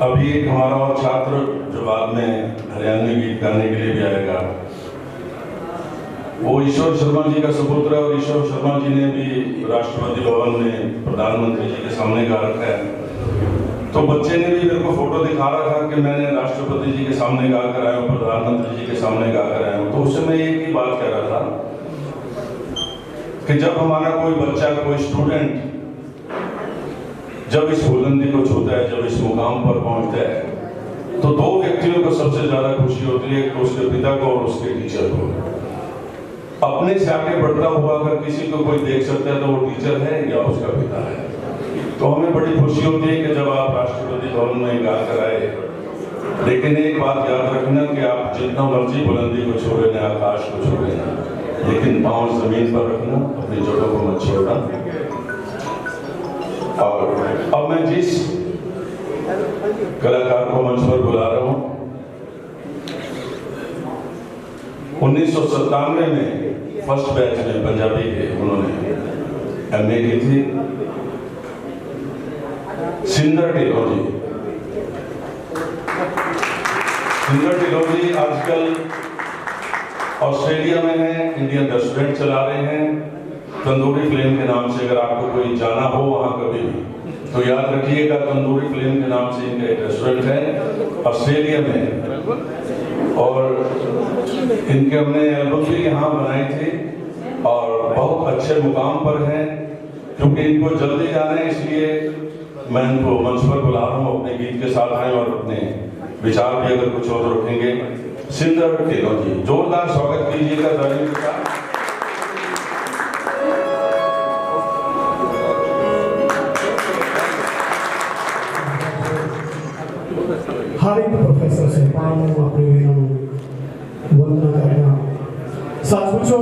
अभी एक हमारा और छात्र जो बाद में हरियाणवी गीत गाने के लिए भी आएगा, वो ईश्वर शर्मा जी का सुपुत्र है। और ईश्वर शर्मा जी ने भी राष्ट्रपति भवन में प्रधानमंत्री जी के सामने गा रखा है। तो बच्चे ने भी मेरे को फोटो दिखा रहा था कि मैंने राष्ट्रपति जी के सामने गा कर आया हूँ, प्रधानमंत्री जी के सामने गा कर आया हूँ। तो उससे मैं एक ही बात कह रहा था कि जब हमारा कोई बच्चा, कोई स्टूडेंट जब इस बुलंदी को छूता है, जब इस मुकाम पर पहुंचता है, तो दो व्यक्तियों को सबसे ज्यादा खुशी होती है, कि उसके पिता को और उसके टीचर को। अपने से आगे बढ़ता हुआ अगर किसी को कोई देख सकता है तो वो टीचर है या उसका पिता है। तो हमें बड़ी खुशी होती है कि जब आप राष्ट्रपति भवन में गा कर आए। लेकिन एक बात याद रखना कि आप जितना मर्जी बुलंदी को छू लेना, आकाश को छू लेना, लेकिन पांव जमीन पर रखना, अपनी जड़ों को मत छोड़ना। और अब मैं जिस कलाकार को मंच पर बुला रहा हूं, 1997 में फर्स्ट बैच में पंजाबी के उन्होंने MA की थी, सिंदर ढिल्लों जी। सिंदर ढिल्लों जी आजकल ऑस्ट्रेलिया में हैं, इंडियन रेस्टोरेंट चला रहे हैं तंदूरी फ्लेम के नाम से। अगर आपको कोई जाना हो वहां कभी भी तो याद रखिएगा, तंदूरी फ्लेम के नाम से इनका एक रेस्टोरेंट है ऑस्ट्रेलिया में। और इनके हमने एल्बम भी यहाँ बनाई थी और बहुत अच्छे मुकाम पर हैं। क्योंकि इनको जल्दी जाना है, इसलिए मैं इनको मंच पर बुला रहा हूँ, अपने गीत के साथ आए और अपने विचार भी अगर कुछ और रखेंगे। सिंदर ढिल्लों जी, जोरदार स्वागत कीजिएगा तालियों के साथ। हर एक प्रोफेसर से अपने वंदना करना। सच पूछो,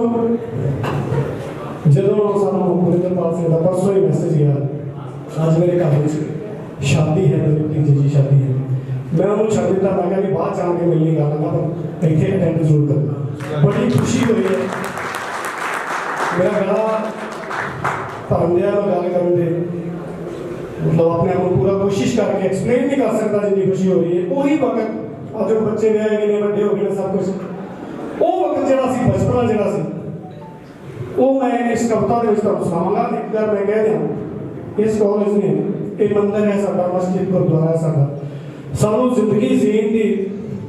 जो सानू गुरिंदरपाल सिंह का परसों ही मैसेज गया, आज मेरे घर में शादी है, मेरी भतीजी जी शादी है। मैं उन्होंने छड़ दिता, मैं कहा बाहर जान के मिलने गाना था, पर इतने अटेंड जरूर करना। बड़ी खुशी हुई है, मेरा गला भरन दिया गल कर मतलब अपने आप को पूरा कोशिश करके एक्सप्लेन नहीं कर सकता जितनी खुशी हो रही है। वही वक्त अब जो बच्चे गए कितने बड़े हो गए सब कुछ, वो वक्त जरा सी बचपना जरा सी वो मैं इस कविता के सुनावांगा। एक बार मैं कह दिया, इस कॉलेज में एक मंदिर है साडा, मस्जिद गुरुद्वारा है साडा, सानू जिंदगी जीण दी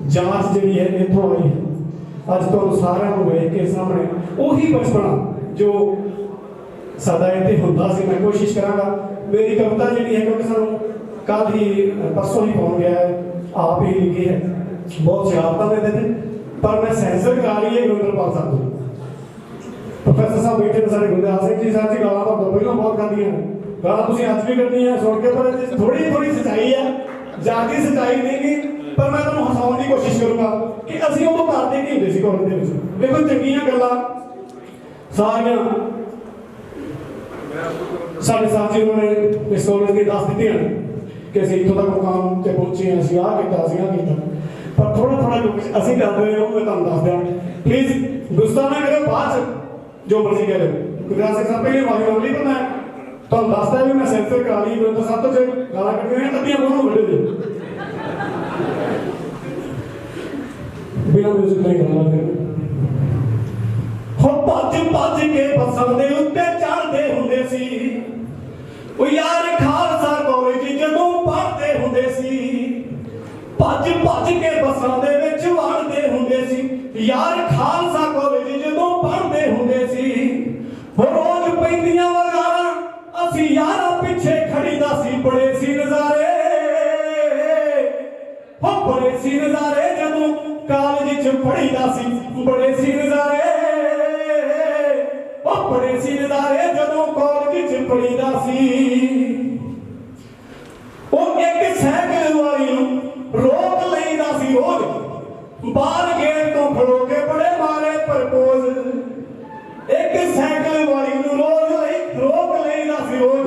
जांच जिहड़ी है इत्थों आई है। अज तुहानू सारिआं नू वेख के सामने वही बचपना जो साडा इत्थे हुंदा सी, मैं कोशिश करांगा। मेरी कविता जी है, क्योंकि सानू कल ही परसों ही फोन गया है, आप ही लिखी है, बहुत शरारत देते थे, पर मैं सेंसर करा ली है गुरिंदरपाल साहब को। प्रोफेसर साहब बैठे थे सारे गुरदास सिंह जी साहब जी, गाला तो पहले बहुत खादी है, गाला तुम अज भी करनी है सुन के, पर थोड़ी थोड़ी सच्चाई है, ज्यादा सच्चाई नहीं। पर मैं तुम हसाउण की कोशिश करूंगा कि असं उदों करते की होंदे सी कॉलेज दे विच। देखो चंगियां गल्लां सारियां साढ़े साथ जी उन्होंने इस कॉलेज की दस दी कि असं इतों तक मुकाम से पहुंचे, असं आ किया। पर थोड़ा थोड़ा जो कुछ असं कर रहे हो मैं तुम दस दिया। प्लीज गुस्सा ना करो, बाद जो मर्जी कह लो। गुरदास सिंह साहब पहले माफी मांग ली, पर मैं तुम दसदा भी मैं सेंसर करा ली। तो सब तो जो गाला कटिया अद्धियां बोलो बड़े दे बिना म्यूजिक नहीं करना। हो भज भज के बसां दे उत्ते चढ़दे हुंदे सी, ओ यार खालसा कॉलेज जदों पढ़दे हुंदे सी। भज भज के बसां दे विच वड़दे हुंदे सी, यार खालसा कॉलेज जदों पढ़दे हुंदे सी। हो रोज पैंदियां वगारां असीं यारां पिछे खड़ीदा सी, बड़े सी नज़ारे, हो बड़े सी नज़ारे जदों कॉलेज च पढ़ीदा सी, बड़े सी नज़ारे, बड़े सी नज़ारे जदों कॉलेज च पढ़ीदा सी। ओ एक साइकिल वाली रोक लईदा सी रोज, बाहर गेट तो खड़ो के बड़े मारे प्रपोज। एक साइकिल वाली रोक लईदा सी रोज,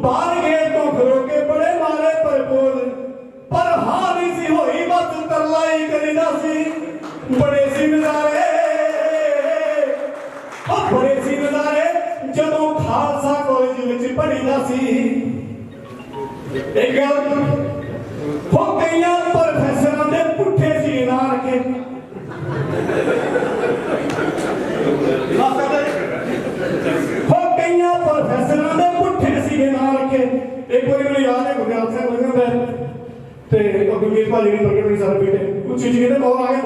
बाहर गेट तो खड़ो के बड़े मारे प्रपोज। पर हां नहीं सी होई, बस तरलाई करीदा सी, बड़े सी नज़ारे, बड़े सी नज़ारे जदों खालसा कॉलेज विच पढ़ीदा सी। एक गल हो कई प्रोफेसर के पुठे सी ना रखे हो कई प्रोफेसर के पुठे सी ना रखे। एक बार मैं याद है गुरनाल सिंह लंघा ते गुरमीत भाजी ने प्रगट नहीं सारे बेटे उच्ची जी कहते मोर आ गए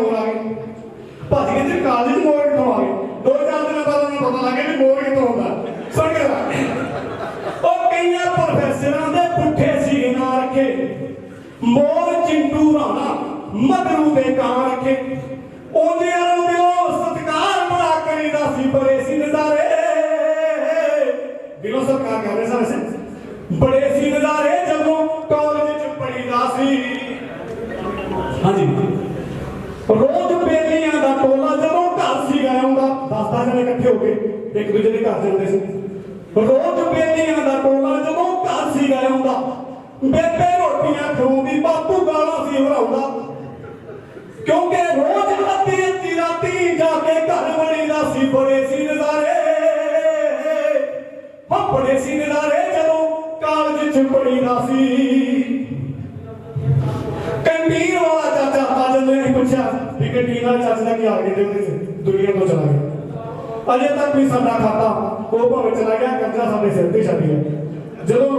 भाजी कहते कॉलेज मोर कितों आ गए। 2-4 दिन बाद उन्हें पता लगे कि मोर कितों आता सुन के और कई प्रोफेसर के पुठे सी ना रखे। मोर चिंटू राणा मगरू दे कां रखे। ओंदियां दिलों सत्कार बड़ा करीदा सी बड़े सी नजारे दिलों सत्कार करने सारे से बड़े सी नजारे जदों कॉलेज च पढ़ीदा सी। हाँ जी रोज बेलियां दा टोला जदों घर सी गया हुंदा 10-10 जने इकट्ठे हो के एक दूजे दे घर जांदे सी। रोज बेलियां दा टोला जदों घर सी गया हुंदा बेबे रोटियां खवाउंदी बापू गालां सी भराउंदा क्योंकि रोज अद्धी राती जाके घर वड़ीदा सी। बड़े सी नजारे बड़े सी नजारे जदों कॉलेज च पढ़ीदा सी। कैंटीन वाला चाचा अज मैंने पूछा कि कैंटीन वाले चाचे का क्या हाल कहते होंगे दुनिया तो चला गया अजे तक भी साडा खाता वो भावें चला गया कर्जा साडे सिर ते छड्ड गया। जदों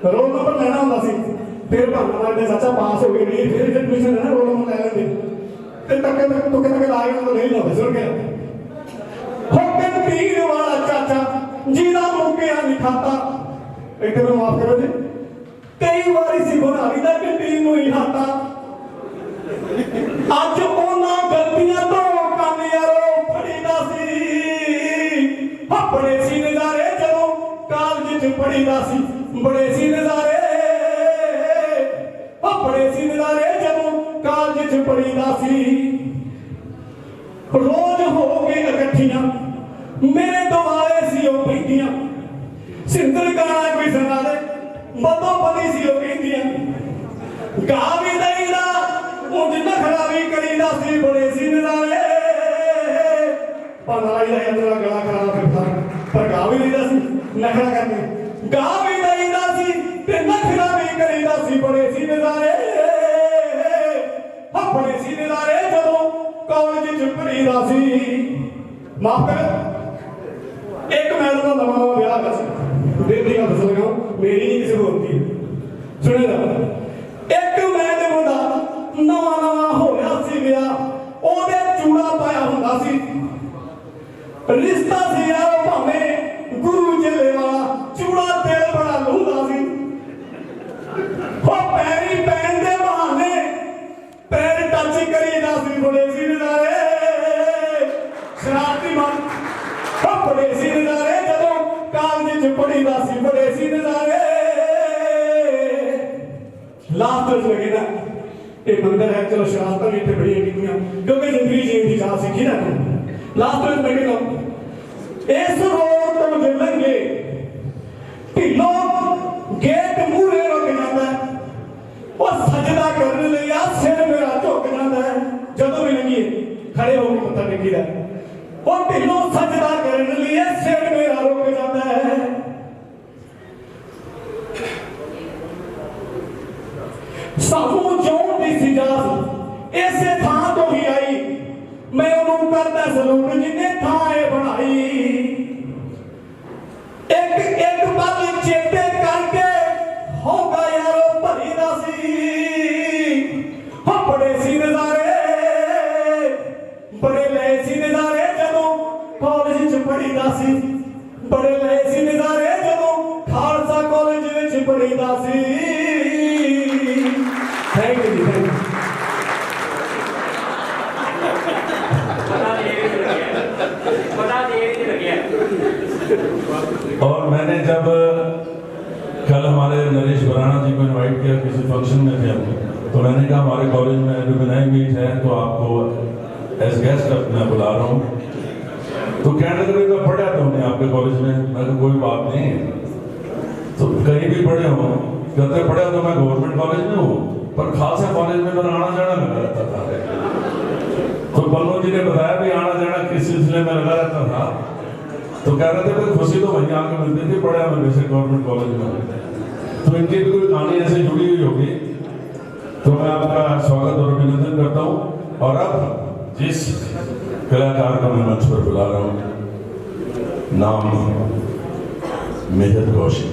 रोल नंबर लेना होंदा सी फिर बहाना मारदे चाचा पास हो गए नहीं फिर एडमिशन लेना रोल नंबर ले लेंदे ते टक्के ला के तो नहीं लाते सुन के हो कैंटीन वाला चाचा जिहदा मुक्किया नहीं खाता एक मैं माफ करो जी कई बारी सी बनारी दा कैंटीन नूं ही हाता अज उन्हां गलतियां तो कंन यारो फड़ीदा सी। बड़े सी नजारे जदों कॉलेज च पढ़ीदा सी। बड़े सी नजारे बड़े सी नजारे जदों कॉलेज च पढ़ीदा सी। रोज हो के इकट्ठियां मेरे दुआरे सी ओ पींदियां सिंदर गाना कोई सुना दे बदो बदी सी ओ पींदियां गा भी दईदा उंज नखरा भी करीदा सी। बड़े सी नजारे पनाई दा अंदर गला खराब करता पर गा भी दईदा सी नखरा करने गा भी दईदा सी ते नखरा भी करीदा सी। बड़े सी नजारे बड़े सी नजारे जदों कॉलेज च पढ़ीदा सी। माफ कर एक मैडम का नवा ब्याह कर दिन की गल दस लगा मेरी नहीं किसी होती सुने ना एक मैडम का नवा होया सी ब्याह ओदे चूड़ा पाया हुंदा सी रिश्ता सी यार भावें गुरु जिले वाला चूड़ा तेल बड़ा लूंदा सी। हो पैरी पैन दे बहाने पैर टच करीदा सी। बड़े सी नजारे शरारती मन बड़े सी नजारे जदों कॉलेज च पढ़ीदा सी। बड़े सी नजारे लास्ट लगे ना ये मंदिर है चलो शरारतां भी इत्थे बड़ियां कीतियां क्योंकि जिंदगी जीण दी जाच सीखी ना लास्ट में लगे ना इस रोड तो जे लंघे ढिल्लों गेट मूहरे रुक जांदा और सजदा करने लई आ सिर मेरा झुक जांदा जदों भी लंघीए खड़े हो के मत्था टेकीदा और ढिल्लों सजदा करने लई सिर मेरा रुक जांदा है। सानू जौन दी सिजाज इसे थां तो ही आई मैं उन्होंने करता सलूट जिन्हें थां बनाई। एक एक पल चेते करके होगा यारो भरी दासी। बड़े सी नजारे बड़े ले सी नजारे जदों कॉलेज च पढ़ीदा सी। बड़े ले सी नजारे जदों खालसा कॉलेज विच पढ़ीदा सी। थैंक यू जी थैंक यू। और मैंने जब कल हमारे नरेश बराना जी को इनवाइट किया किसी फंक्शन में थे हम तो मैंने कहा हमारे कॉलेज में विनय मीट है तो आपको एज गेस्ट मैं बुला रहा हूँ। तो कहने लगे मैं पढ़ा तो हमने आपके कॉलेज में। मैं तो कोई बात नहीं तो कहीं भी पढ़े हो कहते पढ़े तो मैं गवर्नमेंट कॉलेज में हूँ पर खालसा कॉलेज में मेरा आना जाना लगा रहता था। तो पन्नू जी ने बताया भी आना जाना किस सिलसिले में लगा रहता था तो कह रहे थे भाई खुशी तो वहीं आके मिलती थी पढ़ा मैं वैसे गवर्नमेंट कॉलेज में। तो इनकी भी कोई कहानी ऐसे जुड़ी हुई होगी और अब जिस कलाकार को मैं मंच पर बुला रहा हूं, नाम मेहर कौशिक।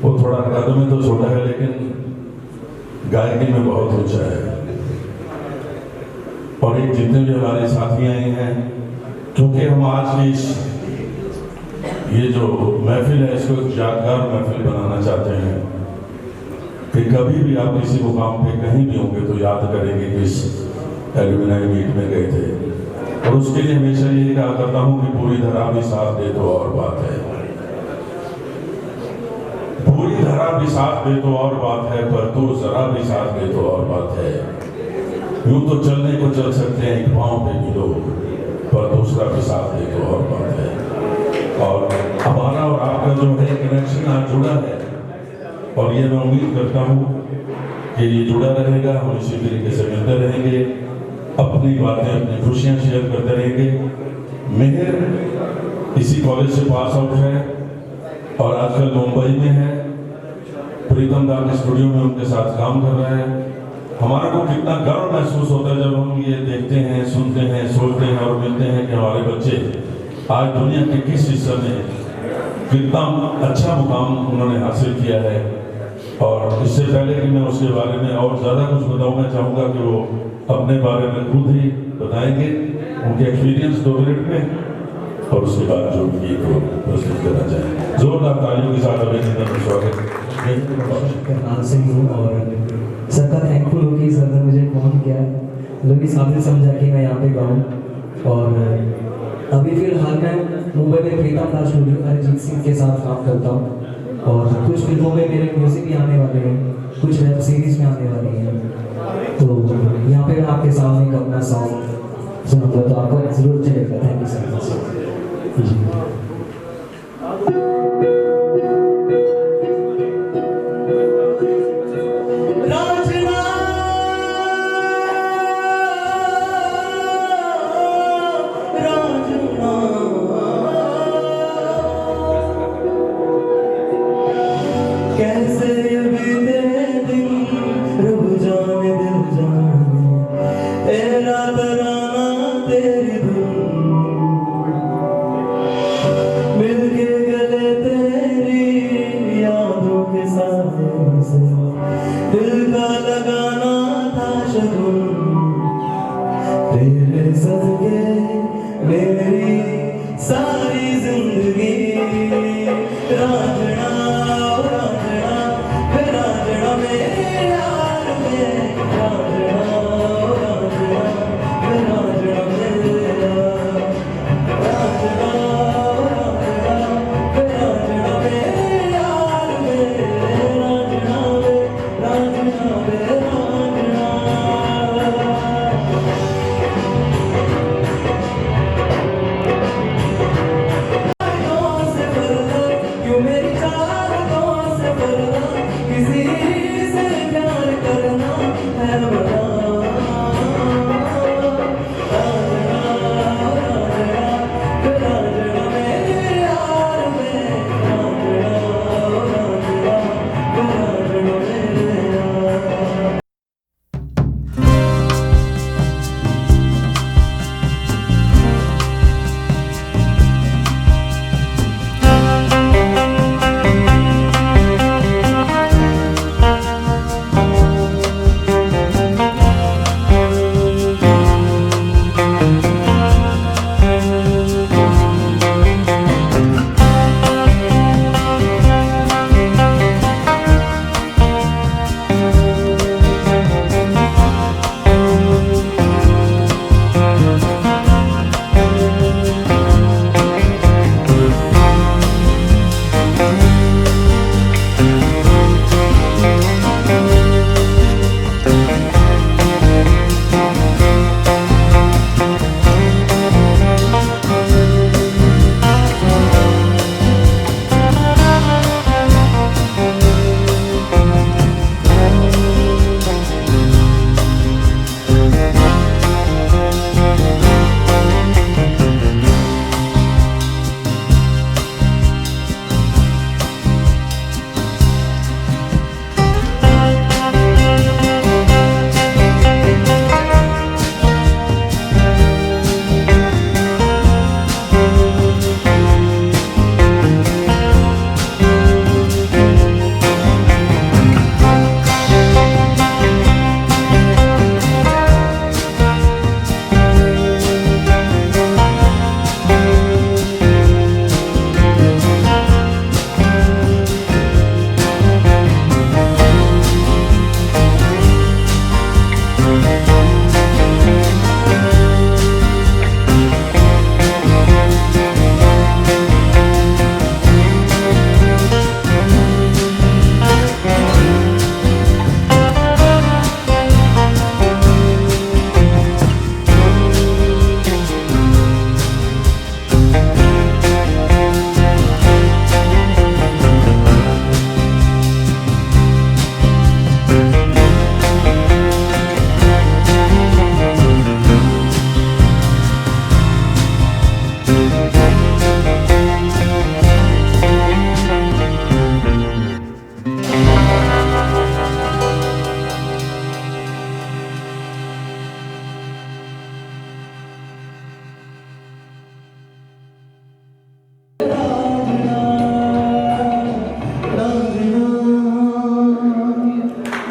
वो थोड़ा कद में तो छोटा है लेकिन गायकी में बहुत ऊंचा है। और एक जितने भी हमारे साथी आए हैं, क्योंकि हम आज की ये जो महफिल है इसको एक यादगार महफिल बनाना चाहते हैं कि कभी भी आप किसी मुकाम पे कहीं भी होंगे तो याद करेंगे कि इस एल्यूमिनाई मीट में गए थे। और उसके लिए हमेशा यही कहा करता हूँ कि पूरी धरा भी साथ दे तो और बात है, पूरी धरा भी साथ दे तो और बात है, पर तू जरा भी साथ दे तो और बात है। यूं तो चलने को चल सकते हैं एक पांव पे भी लोग, पर दूसरा भी साथ दे तो और बात है। और हमारा और आपका जो है कनेक्शन आज जुड़ा है, और ये मैं उम्मीद करता हूँ कि ये जुड़ा रहेगा। हम इसी तरीके से मिलते रहेंगे, अपनी बातें अपनी खुशियाँ शेयर करते रहेंगे। मेहर इसी कॉलेज से पास आउट है और आजकल मुंबई में है, प्रीतम दा के स्टूडियो में उनके साथ काम कर रहा है। हमारे को कितना गर्व महसूस होता है जब हम ये देखते हैं, सुनते हैं, सोचते हैं और मिलते हैं कि हमारे बच्चे आज दुनिया के किस हिस्से में कितना अच्छा मुकाम उन्होंने हासिल किया है। और इससे पहले कि मैं उसके बारे में और ज़्यादा कुछ बताऊँ, मैं चाहूँगा कि वो अपने बारे में खुद ही बताएंगे, उनके एक्सपीरियंस 2 मिनट में, और उसके बाद जो भी को प्रस्तुत करना चाहें। जोरदार तालियों के साथ अभिनंदन और स्वागत। करनाल से हूँ और सर का थैंकफुल हूँ कि सर ने मुझे फ़ोन किया, लोग इस काबिल समझा कि मैं यहाँ पे गाऊँ। और अभी फिलहाल मैं मुंबई में प्रीतम दा स्टूडियो अरिजीत सिंह के साथ काम करता हूँ, और कुछ फिल्मों में मेरे म्यूज़िक भी आने वाले हैं, कुछ वेब सीरीज़ में आने वाली हैं। तो यहाँ पे मैं आपके सामने एक अपना सॉन्ग सुनाऊंगा, तो आपको ज़रूर चलेगा। थैंक यू सो मच जी। दिल का लगाना था शगुन, तेरे सदके मेरी सारी जिंदगी। रांझना रांझना रांझना मेरे यार में, रांझना रांझना रांझना मेरे यार, रांझना रांझना रांझना मेरे यार में, Raanjhanaa Raanjhanaa Raanjhanaa.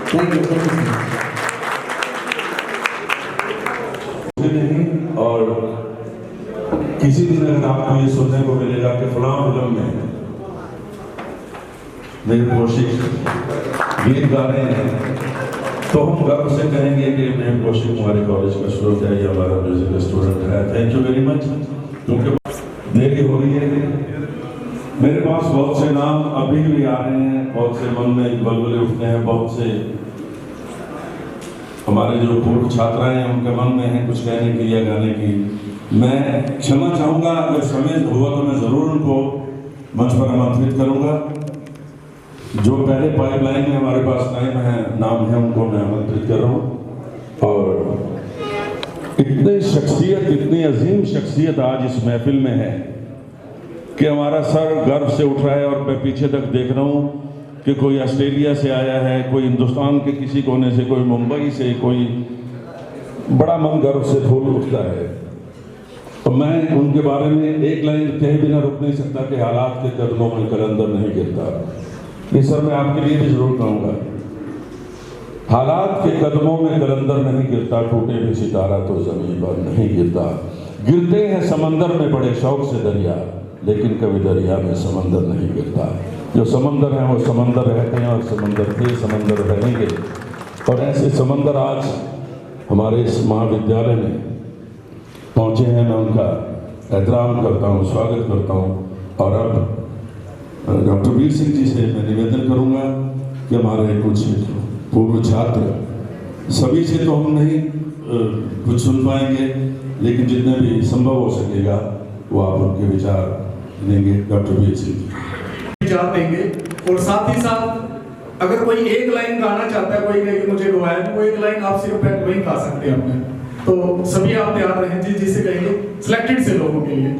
Thank you sir. नहीं, और किसी दिन अगर आपको ये सुनने को मिलेगा कि फलां फिल्म में मेरे कौशिक गीत गा रहे हैं, तो हम गर्व से कहेंगे कि मेरे कौशिक हमारे कॉलेज का स्टूडेंट है या हमारा म्यूजिक स्टूडेंट है। Thank you very much. क्योंकि देरी हो रही है, मेरे पास बहुत से नाम अभी भी आ रहे हैं, बहुत से मन में बलबले उठते हैं, बहुत से हमारे जो पूर्व छात्राएं हैं उनके मन में है कुछ कहने की या गाने की। मैं क्षमा चाहूँगा, अगर समय हुआ तो मैं ज़रूर उनको मंच पर आमंत्रित करूँगा। जो पहले पाइपलाइन में हमारे पास नाम है उनको मैं आमंत्रित कर रहा हूँ। और इतनी शख्सियत, इतनी अजीम शख्सियत आज इस महफिल में है कि हमारा सर गर्व से उठ रहा है। और मैं पीछे तक देख रहा हूँ कि कोई ऑस्ट्रेलिया से आया है, कोई हिंदुस्तान के किसी कोने से, कोई मुंबई से, कोई बड़ा मन गर्व से फूल उठता है। तो मैं उनके बारे में एक लाइन कहे बिना रुक नहीं सकता कि हालात के कदमों में कलंदर नहीं गिरता। ये सर मैं आपके लिए भी जरूर कहूँगा, हालात के कदमों में कलंदर नहीं गिरता, टूटे भी सितारा तो जमीन पर नहीं गिरता। गिरते हैं समंदर में बड़े शौक से दरिया, लेकिन कभी दरिया में समंदर नहीं गिरता। जो समंदर हैं वो समंदर रहते हैं और समंदर थे, समंदर रहेंगे। और ऐसे समंदर आज हमारे इस महाविद्यालय में पहुँचे हैं। मैं उनका एहतराम करता हूँ, स्वागत करता हूँ। और अब डॉक्टर वीर सिंह जी से मैं निवेदन करूँगा कि हमारे कुछ पूर्व छात्र, सभी से तो हम नहीं कुछ सुन पाएंगे, लेकिन जितने भी संभव हो सकेगा वो आप उनके विचार लेंगे। डॉक्टर वीर सिंह विचार देंगे। और साथ ही साथ अगर कोई एक लाइन गाना चाहता है, कोई कहे कि मुझे गाया, तो वो एक लाइन आप सिर्फ वही गा सकते हैं अपने। तो सभी आप तैयार रहें जी, जिसे कहेंगे सिलेक्टेड से लोगों के लिए।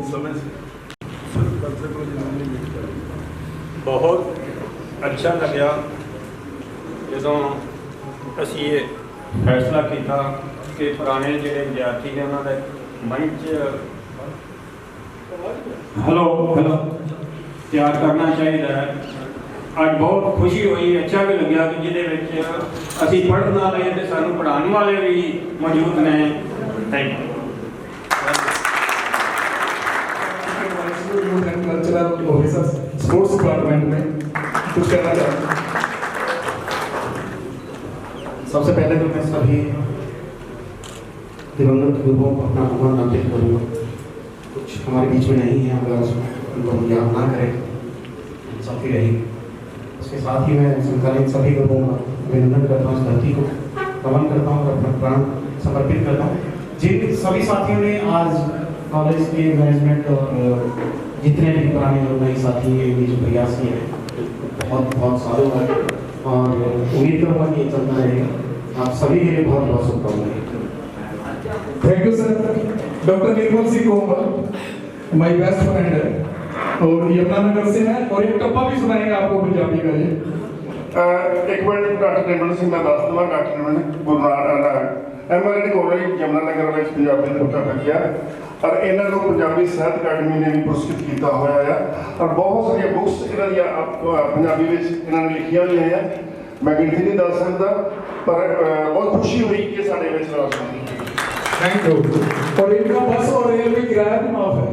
बहुत अच्छा लग्या जो असी ये फैसला किया कि पुराने जोड़े विद्यार्थी ने उन्होंने मंच हेलो तैयार करना चाहिए। अज बहुत खुशी हुई, अच्छा भी लग्या कि जिहदे विच असी पढ़न वाले ते सानू पढ़ाने वाले भी मौजूद ने। Thank you. Cultural officer sports department में कुछ कहना चाहता हूँ। सबसे पहले तो मैं सभी दिवंगत गुरुओं को अपना आभार ज्ञापित करूँगा। कुछ हमारे बीच में नहीं है, अगर उनको हम याद ना करें सभी रही। उसके साथ ही मैं समकालीन सभी गुरुओं का अभिनंदन करता हूँ, इस धरती को नमन करता हूँ और अपना प्राण समर्पित करता हूँ। जिन सभी साथियों ने आज कॉलेज के मैनेजमेंट और जितने भी पुराने नए साथी ये जो प्रयास किए हैं, बहुत बहुत साधुवाद और उम्मीद करूँगा कि ये चलता रहेगा। आप सभी के लिए बहुत बहुत शुभकामनाएं। Thank you sir. Doctor Nirmal Singh Komal my best friend है और यमुनानगर से है और एक टप्पा भी सुनाएंगे आपको पंजाबी का। ये एक मिनट डॉक्टर निर्मल सिंह मैं दस दूँगा। डॉक्टर निर्मल गुरु MLA कॉलेज यमुनानगर में पंजाबी का पता किया और इन्होंने को पंजाबी साहित्य अकादमी ने भी पुरस्कृत किया हुआ है और बहुत सारी बुक्स इन्होंने पंजाबी में इन्होंने लिखिया हुई हैं। मैं गिनती नहीं दस सकता, पर बहुत खुशी हुई कि साढ़े में चला सकती। Thank you. और इनका बस और रेल में किराया भी माफ है।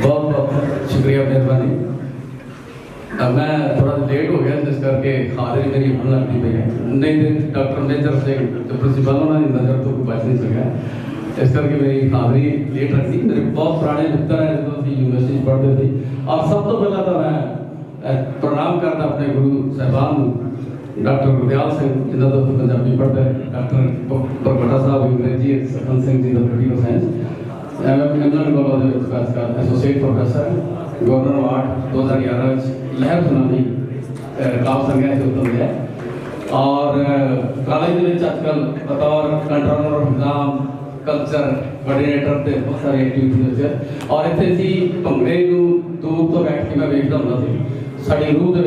बहुत बहुत शुक्रिया, मेहरबानी। मैं थोड़ा लेट हो गया जिस करके हाजिरी मेरी होने लगती पई है, नहीं तो डॉक्टर मेजर से जो प्रिंसिपल उन्होंने नज़र तो बच नहीं सका, इस करके मेरी हाजिरी लेट रखी। मेरे बहुत पुराने मित्र हैं जो यूनिवर्सिटी पढ़ते थे। और सब तो पहला तो मैं प्रणाम करता अपने गुरु साहबान डॉक्टर गुरदयाल सिंह जिन्होंने तो पंजाबी पढ़ते हैं, डॉक्टर प्रगटा साहब अंग्रेजी, सखन Singh ji political science college का एसोसिएट प्रोफेसर, गवर्नर अवार्ड 2011 लहर सुनामी काव संज्ञा से उत्तम है। और कॉलेज में आजकल बतौर controller of exam culture coordinator से बहुत सारी एक्टिविटीज है। और इतने सी भंगड़े दूर तो बैठ के मैं देखता हूँ साड़ी रूह के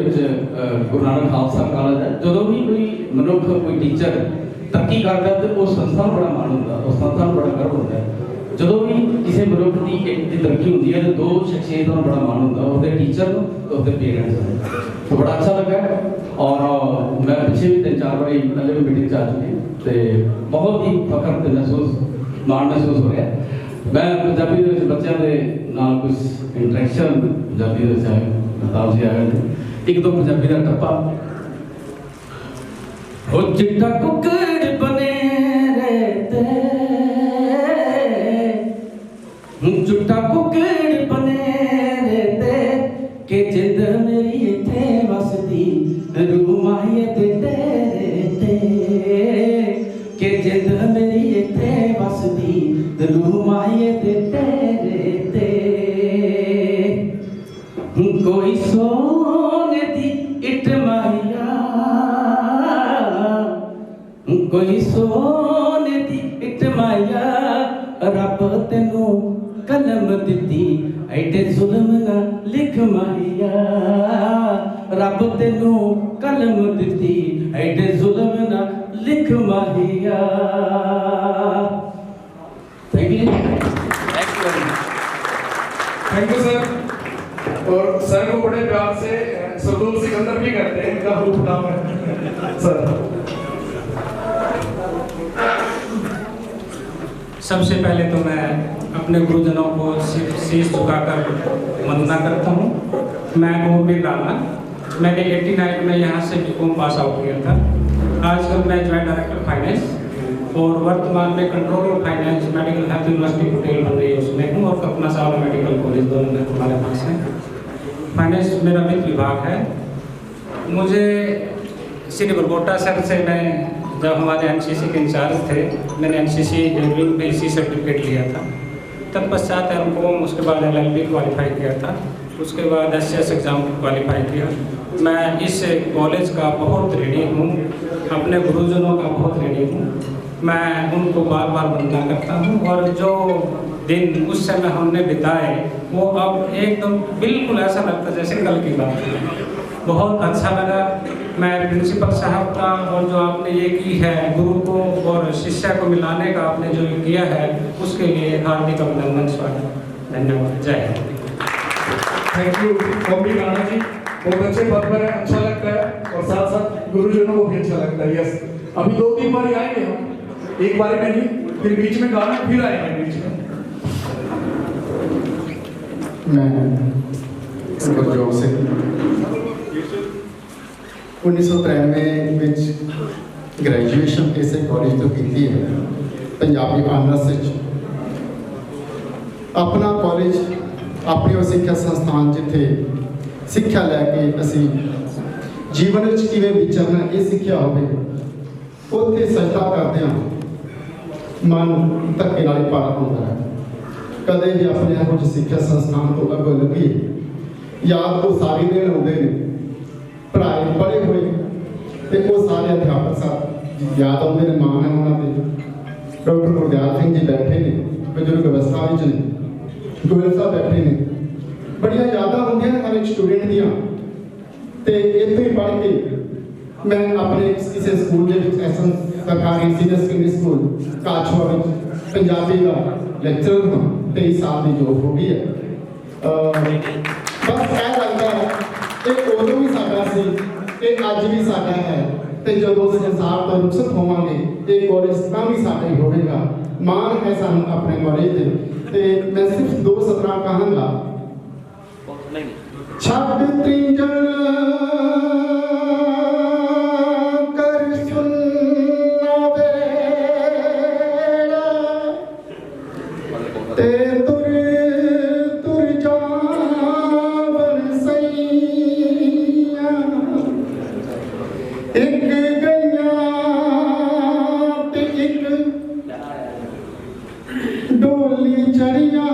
गुरु नानक खालसा कॉलेज है। जो भी कोई मनुष्य कोई टीचर तरक्की करता है तो उस संस्था बड़ा मान होता है, उस संस्था बड़ा गर्व होता है। ਜਦੋਂ ਵੀ ਕਿਸੇ ਮਨੁੱਖ ਦੀ ਇੱਕ ਦੀ ਤਰੱਕੀ ਹੁੰਦੀ है तो दो शख्सियतों ਨੂੰ बड़ा मान ਹੁੰਦਾ ਉਹਦੇ टीचर ਨੂੰ ਤੇ ਉਹਦੇ पेरेंट्स ਨੂੰ। तो बड़ा अच्छा लगा और मैं पिछले भी 3-4 बार पहले भी मीटिंग जा चुकी तो बहुत ही फखर ते महसूस मान महसूस हो रहा है। मैं पंजाबी ਦੇ ਵਿੱਚ ਬੱਚਿਆਂ ਦੇ ਨਾਲ ਕੁਝ ਇੰਟਰੈਕਸ਼ਨ ਪੰਜਾਬੀ ਦੇ ਵਿੱਚ ਬਤਾਉਂ ਸੀ ਆਇਆ ਇੱਕ ਦੋ ਪੰਜਾਬੀ ਦਾ ਟੱਪਾ ਹੋ ਚਿੱਟਾ ਕੁੱਕੜ ਬਨੇ ਰਹਿਤੇ ਚਿੱਟਾ ਕੁੱਕੜ ਬਨੇ ਰਹਿਤੇ ਕਿ ਜਿੰਦ ਮੇਰੀ ਇੱਥੇ ਵਸਦੀ ਰੂਮਾਏ ਤੇ ਤੇਰੇ ਤੇ ਕਿ ਜਿੰਦ ਮੇਰੀ ਇੱਥੇ ਵਸਦੀ ਰੂਮਾਏ ਤੇ ਤੇਰੇ ਤੇ कोई सोने दी इट माया कोई सोने दी इट माया रब तेनू कलम दिती ऐडे जुल्म ना लिख माया रब तेनू कलम दिती ऐडे जुल्म ना लिख माया। Thank you sir. और सर को बड़े प्यार से सरदूल सिकंदर भी करते हैं, इनका रूप नाम है सर। सबसे पहले तो मैं अपने गुरुजनों को शीश झुकाकर वंदना करता हूँ। मैं मोहम्मद राना, मैंने 89 में यहाँ से बीकॉम पास आउट किया था। आजकल मैं जॉइंट डायरेक्टर फाइनेंस और वर्तमान में controller finance medical health university hotel बन रही है उसमें हूँ और कपना साहब मेडिकल कॉलेज दोनों में हमारे पास है। फाइनेंस मेरा वित्त विभाग है। मुझे श्री बरकोटा सर से मैं जब हमारे एनसीसी के इंचार्ज थे मैंने एनसीसी में इसी सर्टिफिकेट लिया था। तत्पश्चात एमकॉम उसके बाद एलएलबी क्वालिफाई किया था, उसके बाद एसएस एग्ज़ाम क्वालिफाई किया। मैं इस कॉलेज का बहुत ऋणी हूँ, अपने गुरुजनों का बहुत ऋणी हूँ। मैं उनको बार बार वंदना करता हूँ और जो दिन उस समय हमने बिताए वो अब एकदम बिल्कुल ऐसा लगता जैसे कल की बात है। बहुत अच्छा लगा। मैं प्रिंसिपल साहब का और जो आपने ये की है गुरु को और शिष्य को मिलाने का आपने जो किया है उसके लिए हार्दिक अभिनंदन स्वागत धन्यवाद। जय हिंद। थैंक यू मोहम्मद राणा जी, बहुत अच्छे पद पर है, अच्छा लगता है और साथ साथ गुरुजनों को भी अच्छा लगता है। यस, अभी 2-3 बार आएंगे हम, एक बार में नहीं, फिर बीच में गाना फिर आएंगे बीच में। मैं गुरजोत सिंह 1993 ਵਿੱਚ ग्रेजुएशन इसे कॉलेज तो की है पंजाबी ऑनर्स अपना कॉलेज अपनी सिक्ख्या संस्थान जिथे सिक्ख्या लैके असी जीवन किवें विचरना ये सिक्ख्या होवे उत्थे सजदा करते हैं मन धक्के नाल पार होता है। कदे भी अपने कुछ सिक्ख्या संस्थान तो अगों लगी याद वो सारी दिन आते हैं पढ़ाई पढ़े हुए तो वो सारे अध्यापक साथ याद आते हैं। मान है उन्होंने डॉक्टर गुरदयाल सिंह जी बैठे ने बजुर्ग अवस्था में ने गोयल साहब बैठे ने बड़िया यादां होंदियां ने हर एक स्टूडेंट दियां ते इत्थे ही पढ़ के मैं अपने किसी स्कूल के सरकारी सीनियर सेकेंडरी स्कूल काछवा में पंजाबी का लेक्चरर हूँ 23 साल की जॉब हो गई है। बस क्या लगता है कि उदों भी साडा सी कि अज भी साडा है तो जो संसार तो रुखसत होवांगे ये कॉलेज तां भी साडा ही होगा। मान है सानू अपने कॉलेज ते मैं सिर्फ 2 सतरा कहूँगा छड़ त्रिंजन कर सुनना वेड़ा ते तुर तुर जावन सैया एक गैया ते एक डोली चढ़िया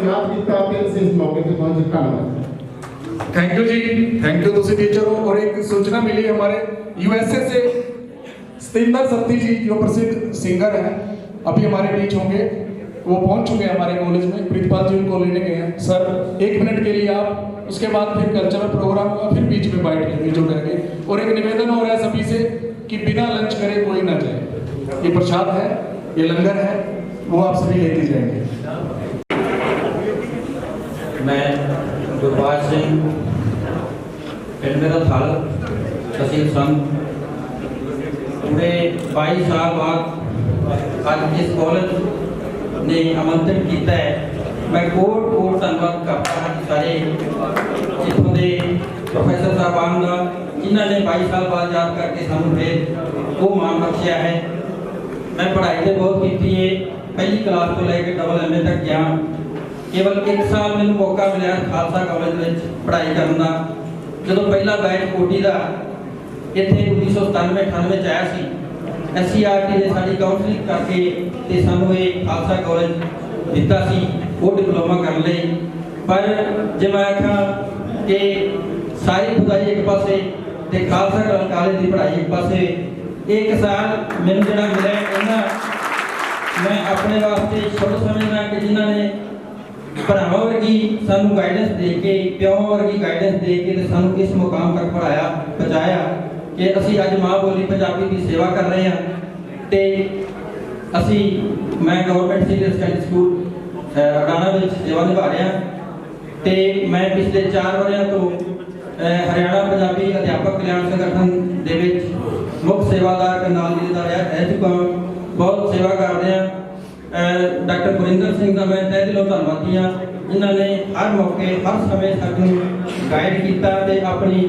याद किया ते असीं इस मौके ते पहुंचे। धन्यवाद। थैंक यू जी, थैंक यू। तुसी टीचर हो। और एक सूचना मिली हमारे यूएसए से सतिंदर सत्ती जी जो प्रसिद्ध सिंगर हैं अभी हमारे बीच होंगे, वो पहुंच चुके हैं हमारे कॉलेज में। प्रिंसिपल जी उनको लेने गए हैं। सर 1 मिनट के लिए आप, उसके बाद फिर कल्चरल प्रोग्राम होगा, फिर बीच में बैठ लेंगे जो रहेंगे। और एक निवेदन हो रहा है सभी से कि बिना लंच करे कोई ना जाए। ये प्रसाद है, ये लंगर है, वो आप सभी लेके जाएंगे। मैं गुरबाज सिंह, पिंड मेरा थाल, तहसील संघ। पूरे 22 साल बाद आज इस कॉलेज ने आमंत्रण किया है। मैं कोट धन्यवाद करता हाँ सारे इतों के प्रोफैसर साहबान का, जिन्होंने 22 साल बाद याद करके सानू फिर वो मान बख्शिया है। मैं पढ़ाई तो बहुत की है, पहली क्लास तो लैके डबल MA तक गया। केवल 1 साल मैंने मौका मिला खालसा कॉलेज में पढ़ाई करने का। जो पहला बैच कोटी का इतने 1997-98 आया सी, SCRT ने साड़ी काउंसलिंग करके ते सानू ये खालसा कॉलेज दिता सी वो डिप्लोमा कर ले। पर जे मैं आखा कि सारी खुदाई एक पासे ते खालसा कॉलेज की पढ़ाई एक पासे, 1 साल मैंने जो मिला इन्ना मैं अपने वास्ते शुभ समझना कि जिन्होंने भरावां वर्गी सानू गाइडेंस दे के, प्योवां वर्गी गाइडेंस दे के सानू इस मुकाम तक पढ़ाया पहुँचाया कि असी अज माँ बोली पंजाबी की सेवा कर रहे हैं। तो असी मैं government senior secondary school Adana में सेवा निभा रहा। तो मैं पिछले 4 वरियां तो हरियाणा पंजाबी अध्यापक कल्याण संगठन दे विच मुख्य सेवादार करनाल जिले का रह चुका हूँ। बहुत सेवा कर रहे हैं। डॉक्टर गुरिंदर सिंह का मैं तहे दिलों धन्नवादी हाँ, जिन्होंने हर मौके हर समय सानू गाइड किया ते अपनी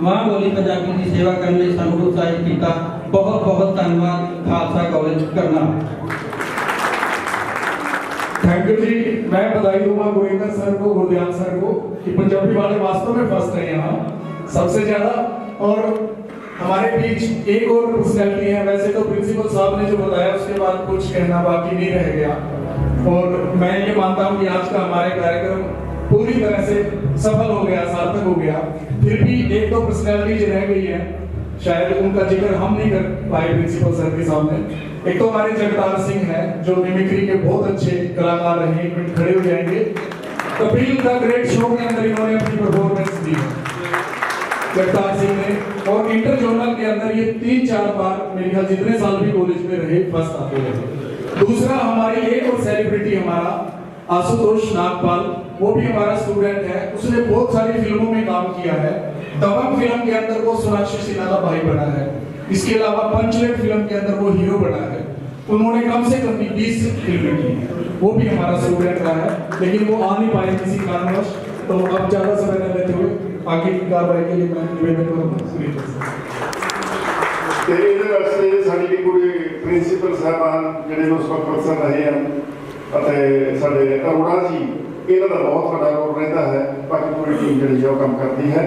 माँ बोली पंजाबी की सेवा करने लिए सानू उत्साहित किया। बहुत बहुत धन्यवाद खालसा कॉलेज करना। थैंक यू जी। मैं बधाई दूंगा गोविंदर सर को, गुरदयाल सर को कि पंजाबी वाले वास्तव में फर्स्ट है यहाँ सबसे ज्यादा। और हमारे बीच एक और पर्सनैलिटी है। वैसे तो प्रिंसिपल साहब ने जो बताया उसके बाद कुछ कहना बाकी नहीं रह गया। और मैं ये मानता हूँ कि आज का हमारे कार्यक्रम पूरी तरह से सफल हो गया, सार्थक हो गया। फिर भी 1-2 पर्सनैलिटी रह गई है, शायद उनका जिक्र हम नहीं कर पाए प्रिंसिपल सर के सामने। एक तो हमारे जगतार सिंह हैं जो मिमिक्री के बहुत अच्छे कलाकार रहे, एक मिनट खड़े हो जाएंगे। कपिल द ग्रेट शो के अंदर इन्होंने अपनी परफॉर्मेंस दी जगतार सिंह ने। और इंटर जोनल के अंदर ये 3-4 बार मेरे ख्याल जितने साल भी कॉलेज में रहे फर्स्ट आते रहे। दूसरा हमारी एक और सेलिब्रिटी हमारा आशुतोष नागपाल, वो भी हमारा स्टूडेंट है। उसने बहुत सारी फिल्मों में काम किया है। दबंग फिल्म के अंदर वो सोनाक्षी सिन्हा का भाई बना है। इसके अलावा पंचलेट फिल्म के अंदर वो हीरो बना है। उन्होंने कम से कम 20 फिल्में की हैं। वो भी हमारा स्टूडेंट रहा है, लेकिन वो आ नहीं पाए किसी कारणवश। तो अब ज्यादा समय न लेते हुए आगे की कार्रवाई के लिए मैं निवेदन करूंगा। ਤੇ ਇਹਦੇ ਵਾਸਤੇ ਸਾਡੀ ਵੀ ਕੋਈ ਪ੍ਰਿੰਸੀਪਲ ਸਾਹਿਬਾਨ ਜਿਹੜੇ ਉਸ ਵਕਤ ਅਫਸਰ ਰਹੇ ਹਨ ਅਤੇ ਸਾਡੇ ਅਰੋੜਾ ਜੀ, ਇਹਨਾਂ ਦਾ ਬਹੁਤ ਵੱਡਾ ਰੋਲ ਰਹਿੰਦਾ ਹੈ। ਬਾਕੀ ਪੂਰੀ ਟੀਮ ਜਿਹੜੀ ਹੈ ਉਹ ਕੰਮ ਕਰਦੀ ਹੈ।